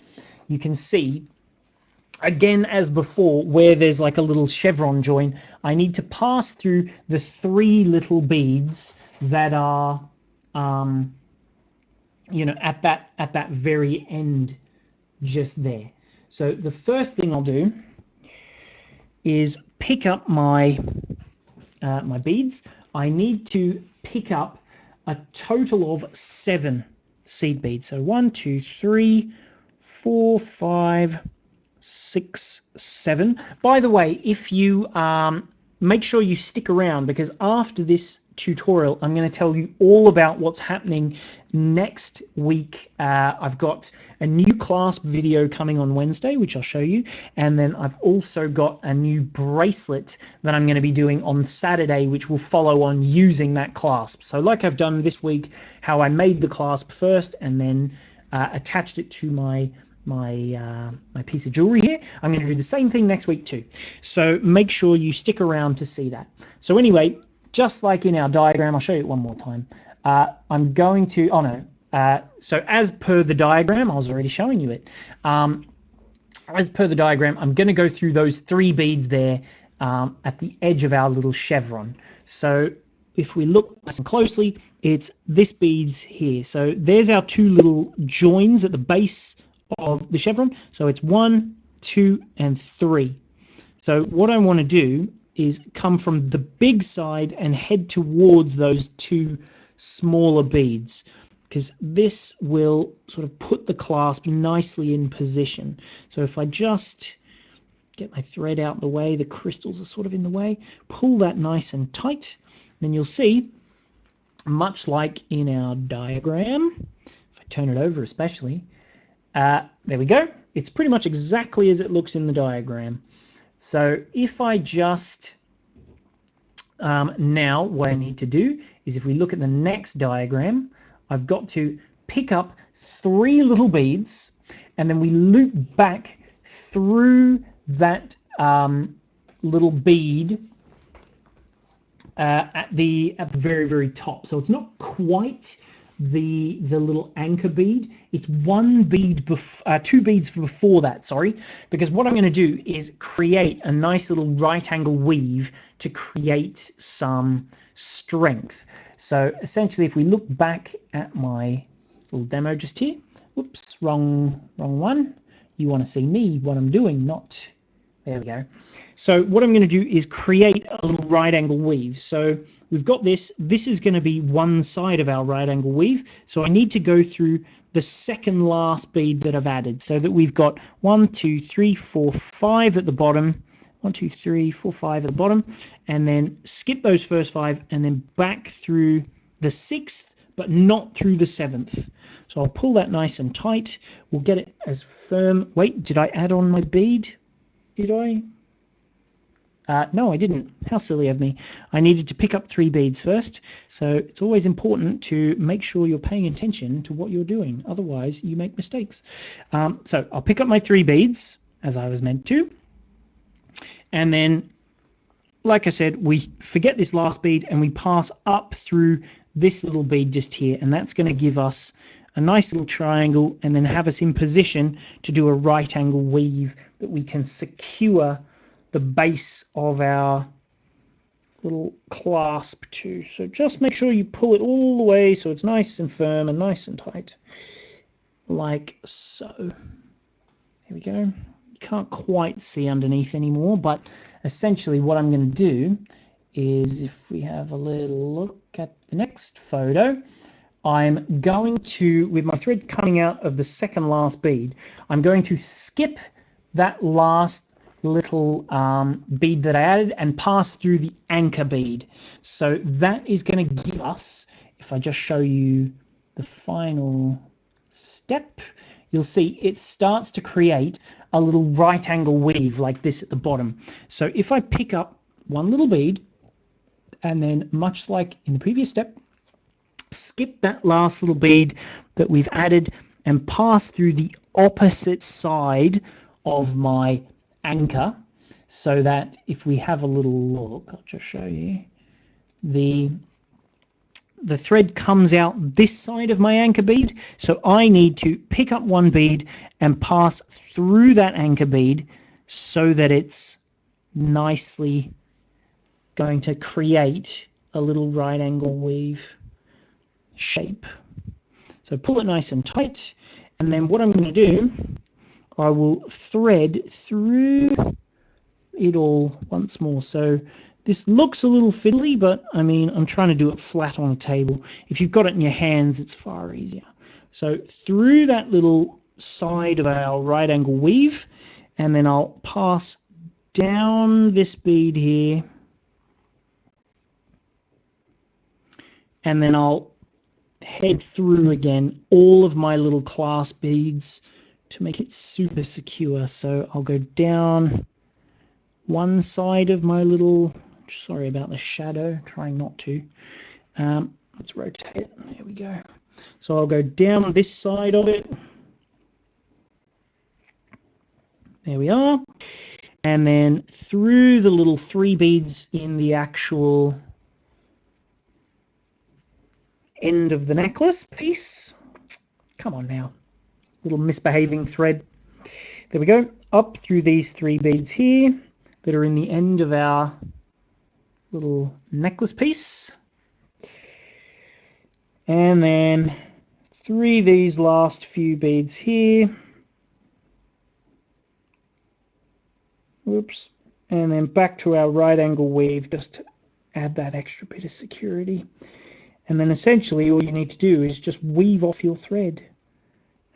you can see again as before where there's like a little chevron join, I need to pass through the 3 little beads that are you know, at that very end just there. So the first thing I'll do is pick up my my beads. I need to pick up a total of 7 seed beads. So 1, 2, 3, 4, 5, 6, 7. By the way, if you make sure you stick around, because after this tutorial I'm going to tell you all about what's happening next week. I've got a new clasp video coming on Wednesday, which I'll show you, and then I've also got a new bracelet that I'm going to be doing on Saturday, which will follow on using that clasp. So like I've done this week, how I made the clasp first and then attached it to my piece of jewelry here, I'm going to do the same thing next week too. So make sure you stick around to see that. So anyway, just like in our diagram, I'll show you it one more time. I'm going to, so as per the diagram, I was already showing you it. As per the diagram, I'm going to go through those 3 beads there at the edge of our little chevron. So if we look nice and closely, it's this beads here. So there's our 2 little joins at the base of the chevron. So it's 1, 2, and 3. So what I want to do is come from the big side and head towards those 2 smaller beads, because this will sort of put the clasp nicely in position. So if I just get my thread out the way, the crystals are sort of in the way, pull that nice and tight, then you'll see, much like in our diagram, if I turn it over especially, there we go. It's pretty much exactly as it looks in the diagram. So if I just, now what I need to do is, if we look at the next diagram, I've got to pick up 3 little beads, and then we loop back through that little bead at the very, very top. So it's not quite the little anchor bead, it's 1 bead 2 beads before that, sorry, because what I'm going to do is create a nice little right angle weave to create some strength. So essentially, if we look back at my little demo just here, whoops, wrong one, you want to see me, what I'm doing, not, there we go. So what I'm going to do is create a little right angle weave. So we've got this is going to be one side of our right angle weave. So I need to go through the second last bead that I've added, so that we've got 1, 2, 3, 4, 5 at the bottom, 1, 2, 3, 4, 5 at the bottom, and then skip those first 5 and then back through the 6th, but not through the 7th. So I'll pull that nice and tight. We'll get it as firm. Wait, did I add on my bead? Did I? No, I didn't. How silly of me. I needed to pick up 3 beads first. So it's always important to make sure you're paying attention to what you're doing. Otherwise, you make mistakes. So I'll pick up my 3 beads, as I was meant to. And then, like I said, we forget this last bead and we pass up through this little bead just here. And that's going to give us a nice little triangle and then have us in position to do a right angle weave that we can secure the base of our little clasp to. So just make sure you pull it all the way so it's nice and firm and nice and tight, like so. There we go. You can't quite see underneath anymore, but essentially what I'm going to do is, if we have a little look at the next photo, I'm going to, with my thread coming out of the second last bead, I'm going to skip that last little bead that I added and pass through the anchor bead. So that is going to give us, if I just show you the final step, you'll see it starts to create a little right angle weave like this at the bottom. So if I pick up one little bead and then, much like in the previous step, skip that last little bead that we've added and pass through the opposite side of my anchor, so that if we have a little look, I'll just show you, the thread comes out this side of my anchor bead. So I need to pick up one bead and pass through that anchor bead so that it's nicely going to create a little right angle weave shape. So pull it nice and tight, and then what I'm going to do, I will thread through it all once more. So this looks a little fiddly, but I mean, I'm trying to do it flat on a table. If you've got it in your hands, it's far easier. So through that little side of our right angle weave, and then I'll pass down this bead here, and then I'll head through again all of my little clasp beads to make it super secure. So I'll go down one side of my little, sorry about the shadow, trying not to, let's rotate it, there we go. So I'll go down this side of it, there we are, and then through the little 3 beads in the actual end of the necklace piece. Come on now, little misbehaving thread. There we go, up through these 3 beads here that are in the end of our little necklace piece, and then through these last few beads here, whoops, and then back to our right angle weave just to add that extra bit of security. And then essentially all you need to do is just weave off your thread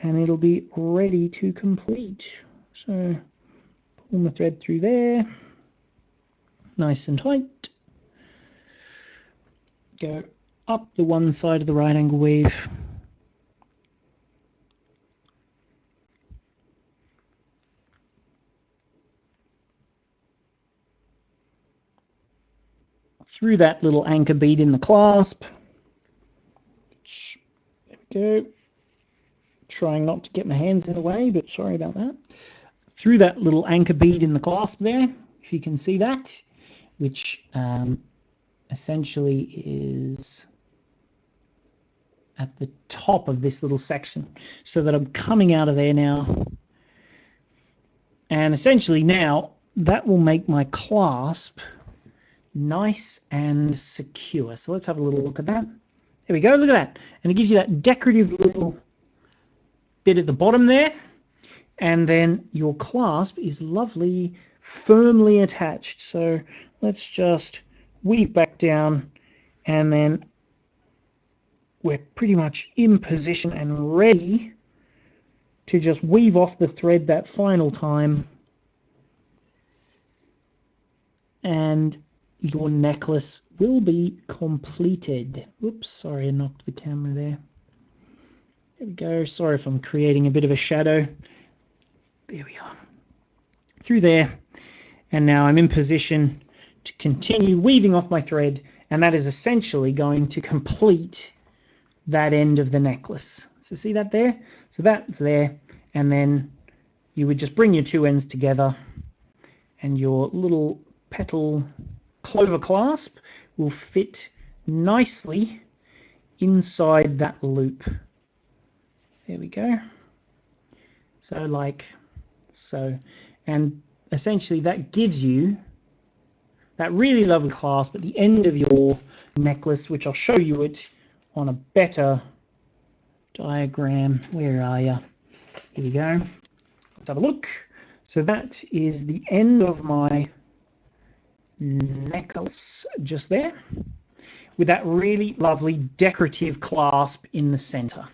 and it'll be ready to complete. So pull the thread through there, nice and tight. Go up the one side of the right angle weave. Through that little anchor bead in the clasp. There we go. Trying not to get my hands in the way, but sorry about that. Through that little anchor bead in the clasp there, if you can see that, which essentially is at the top of this little section, so that I'm coming out of there now. And essentially now that will make my clasp nice and secure. So let's have a little look at that. There we go, look at that. And it gives you that decorative little bit at the bottom there. And then your clasp is lovely, firmly attached. So let's just weave back down, and then we're pretty much in position and ready to just weave off the thread that final time. And your necklace will be completed. Oops, sorry, I knocked the camera there. There we go. Sorry if I'm creating a bit of a shadow. There we are. Through there. And now I'm in position to continue weaving off my thread, and that is essentially going to complete that end of the necklace. So see that there? So that's there, and then you would just bring your 2 ends together, and your little petal clover clasp will fit nicely inside that loop. There we go. So like so, and essentially that gives you that really lovely clasp at the end of your necklace, which I'll show you it on a better diagram. Where are you? Here we go. Let's have a look. So that is the end of my necklace just there, with that really lovely decorative clasp in the center.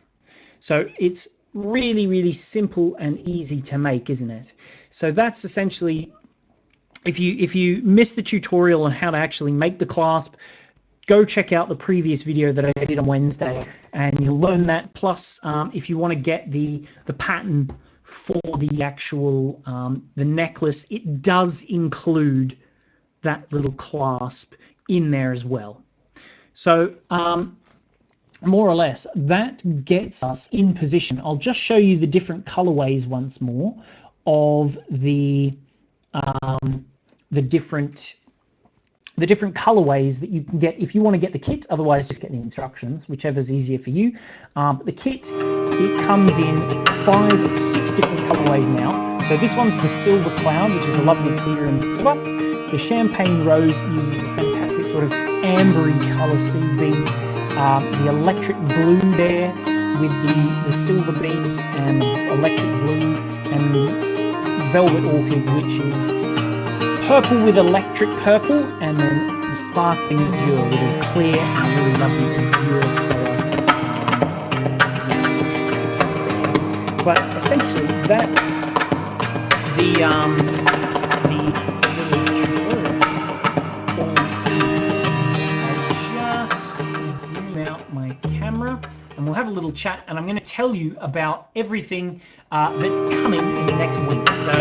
So it's really, really simple and easy to make, isn't it? So that's essentially, if you missed the tutorial on how to actually make the clasp, go check out the previous video that I did on Wednesday, and you'll learn that. Plus, if you want to get the pattern for the actual the necklace, it does include that little clasp in there as well. So more or less, that gets us in position. I'll just show you the different colorways once more of the different colorways that you can get if you want to get the kit. Otherwise, just get the instructions, whichever's easier for you. But the kit, it comes in 5 or 6 different colorways now. So this one's the Silver Cloud, which is a lovely clear and silver. The Champagne Rose uses a fantastic sort of ambery color CB. The Electric Blue there with the silver beads and electric blue, and the Velvet Orchid, which is purple with electric purple, and then the Sparkling Azure with a clear and really lovely azure color. But essentially, that's the little tutorial. I'll just zoom out my camera, and we'll have a little chat, and I'm going to tell you about everything that's coming in the next week. So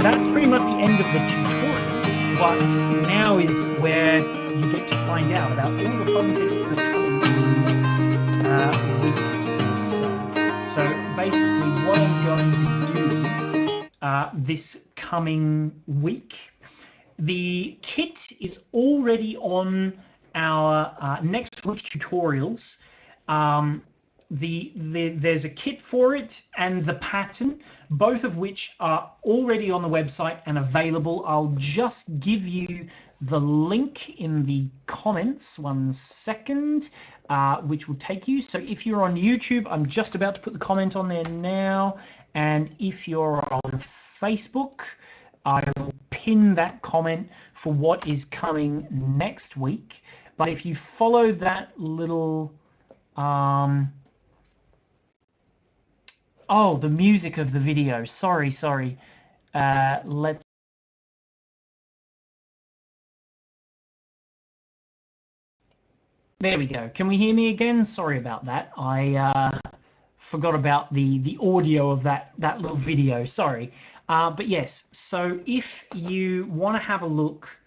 that's pretty much the end of the tutorial, but now is where you get to find out about all the fun things that are coming in the next week or so. So basically what I'm going to do this coming week, the kit is already on our next week's tutorials. There's a kit for it and the pattern, both of which are already on the website and available. I'll just give you the link in the comments, 1 second, which will take you. So if you're on YouTube, I'm just about to put the comment on there now. And if you're on Facebook, I will pin that comment for what is coming next week. But if you follow that little oh, the music of the video. Sorry. Let's. There we go. Can we hear me again? Sorry about that. I forgot about the audio of that little video. Sorry. But yes. So if you want to have a look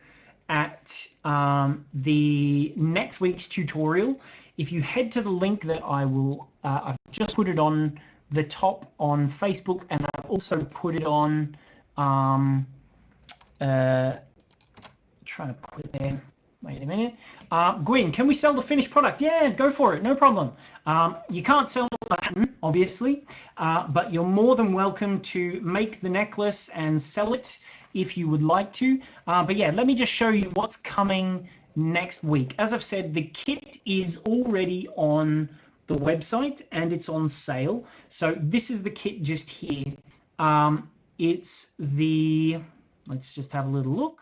at the next week's tutorial, if you head to the link that I've just put it on the top on Facebook, and I've also put it on trying to put it there. Wait a minute. Gwyn, can we sell the finished product? Yeah, go for it, no problem. You can't sell the pattern, obviously, but you're more than welcome to make the necklace and sell it if you would like to. But yeah, let me just show you what's coming next week. As I've said, the kit is already on the website and it's on sale. So this is the kit just here. It's the, let's just have a little look.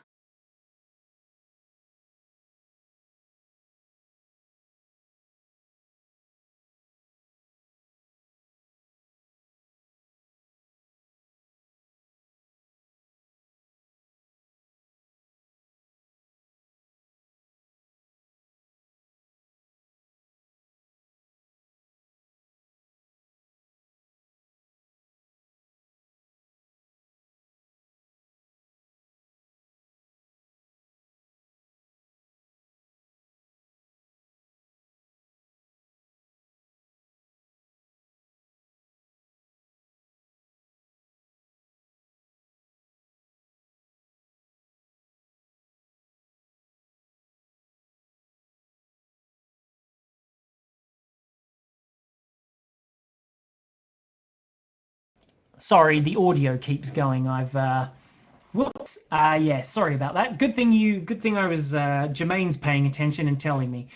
Sorry, the audio keeps going. I've whoops. Yeah, sorry about that. Good thing I was Jermaine's paying attention and telling me.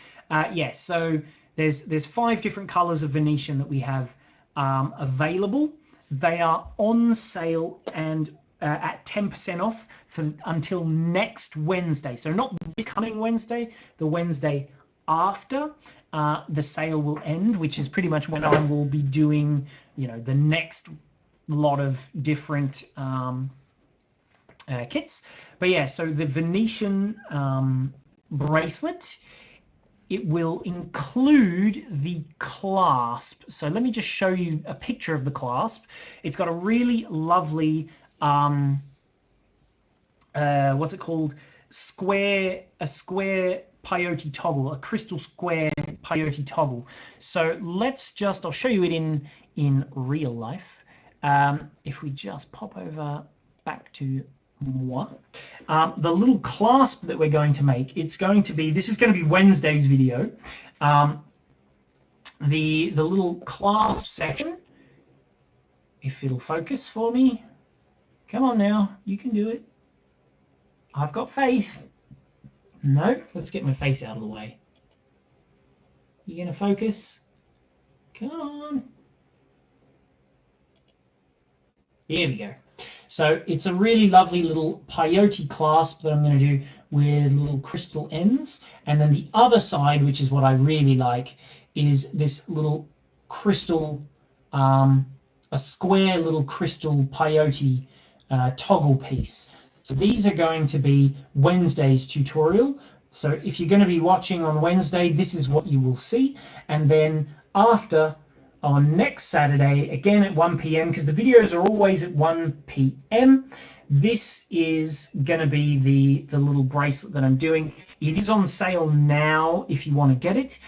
Yes, so there's 5 different colors of Venetian that we have available. They are on sale and at 10% off for until next Wednesday. So not this coming Wednesday, the Wednesday after the sale will end, which is pretty much when I will be doing, you know, the next lot of different kits. But yeah, so the Venetian bracelet, it will include the clasp. So let me just show you a picture of the clasp. It's got a really lovely what's it called, a square peyote toggle, a crystal square peyote toggle. So let's just, I'll show you it in real life. If we just pop over back to moi, the little clasp that we're going to make, it's going to be, this is going to be Wednesday's video. The little clasp section, if it'll focus for me, come on now, you can do it. I've got faith. No, let's get my face out of the way. You gonna focus? Come on. Here we go. So it's a really lovely little peyote clasp that I'm going to do with little crystal ends. And then the other side, which is what I really like, is this little crystal, a square little crystal peyote toggle piece. So these are going to be Wednesday's tutorial. So if you're going to be watching on Wednesday, this is what you will see. And then after, on next Saturday, again at 1 p.m, because the videos are always at 1 p.m, this is going to be the little bracelet that I'm doing. It is on sale now if you want to get it,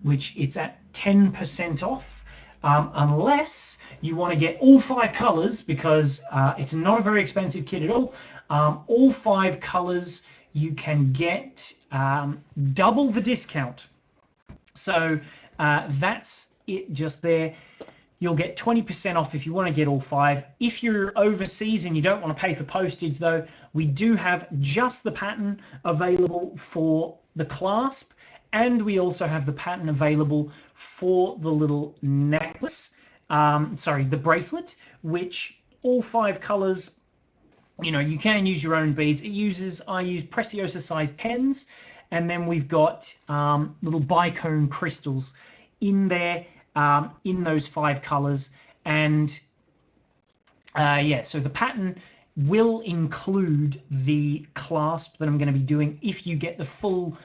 which it's at 10% off. Unless you want to get all 5 colors, because it's not a very expensive kit at all. All 5 colors you can get double the discount. So that's it just there. You'll get 20% off if you want to get all 5. If you're overseas and you don't want to pay for postage, though, we do have just the pattern available for the clasp, and we also have the pattern available for the little necklace, the bracelet, which all 5 colors, you know, you can use your own beads. I use Preciosa sized pens, and then we've got little bicone crystals in there, in those 5 colors. And yeah, so the pattern will include the clasp that I'm going to be doing if you get the full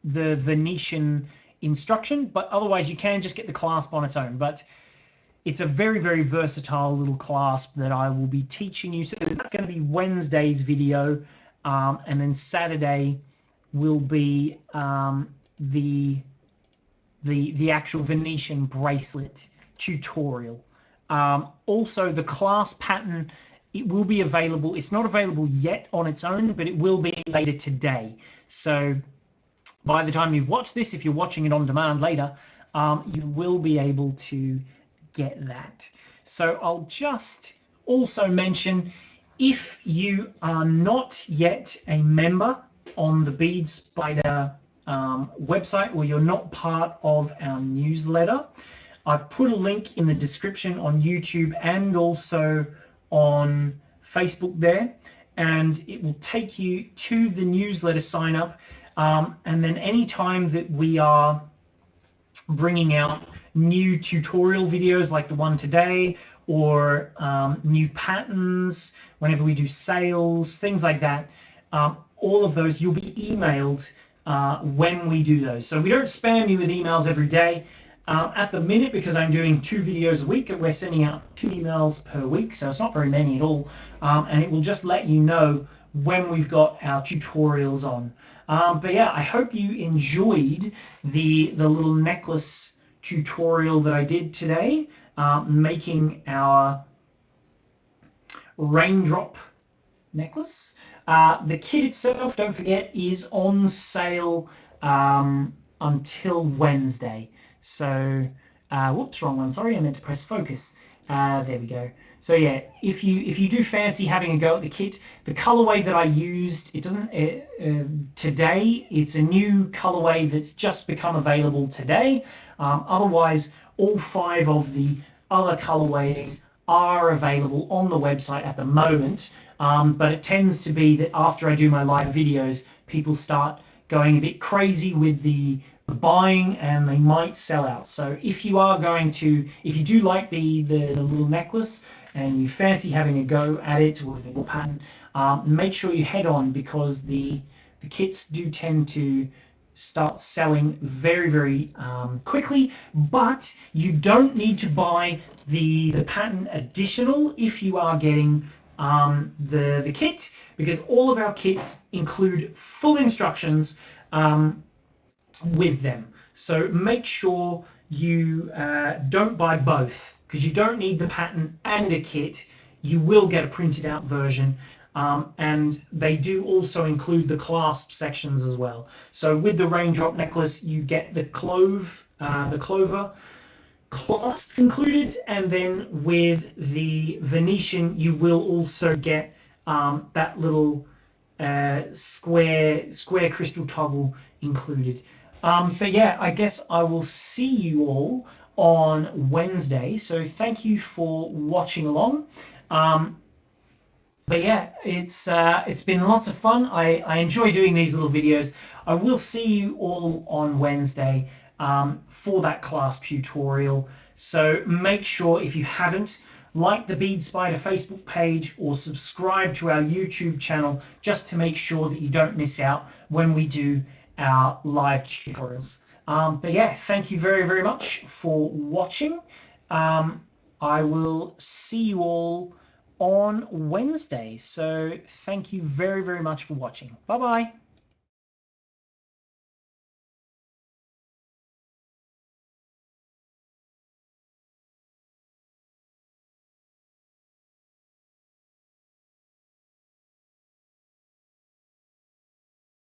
the Venetian instruction, but otherwise you can just get the clasp on its own. But it's a very, very versatile little clasp that I will be teaching you. So that's going to be Wednesday's video, and then Saturday will be the actual Venetian bracelet tutorial. Also, the clasp pattern, it will be available. It's not available yet on its own, but it will be later today. So by the time you've watched this, if you're watching it on demand later, you will be able to get that. So I'll just also mention, if you are not yet a member on the Bead Spider website, or you're not part of our newsletter, I've put a link in the description on YouTube and also on Facebook there, and it will take you to the newsletter sign up, and then anytime that we are bringing out new tutorial videos like the one today, or new patterns, whenever we do sales, things like that, all of those you'll be emailed when we do those. So we don't spam you with emails every day at the minute, because I'm doing 2 videos a week and we're sending out 2 emails per week, so it's not very many at all, and it will just let you know when we've got our tutorials on. But yeah, I hope you enjoyed the little necklace tutorial that I did today, making our Raindrop necklace. The kit itself, don't forget, is on sale until Wednesday. So, whoops, wrong one. Sorry, I meant to press focus. There we go. So yeah, if you do fancy having a go at the kit, the colorway that I used, it doesn't today. It's a new colorway that's just become available today. Otherwise, all 5 of the other colorways are available on the website at the moment, but it tends to be that after I do my live videos, people start going a bit crazy with the buying and they might sell out. So if you are going to, if you do like the little necklace and you fancy having a go at it with your pattern, make sure you head on, because the kits do tend to start selling very quickly. But you don't need to buy the pattern additional if you are getting the kit, because all of our kits include full instructions with them. So make sure you don't buy both, because you don't need the pattern and a kit. You will get a printed out version, and they do also include the clasp sections as well. So with the Raindrop necklace, you get the clover clasp included, and then with the Venetian, you will also get that little square crystal toggle included. But yeah, I guess I will see you all on Wednesday. So thank you for watching along. But yeah, it's been lots of fun. I enjoy doing these little videos. I will see you all on Wednesday for that clasp tutorial. So make sure, if you haven't, like the Bead Spider Facebook page or subscribe to our YouTube channel, just to make sure that you don't miss out when we do our live tutorials. But yeah, thank you very much for watching. I will see you all on Wednesday. So thank you very much for watching. Bye bye.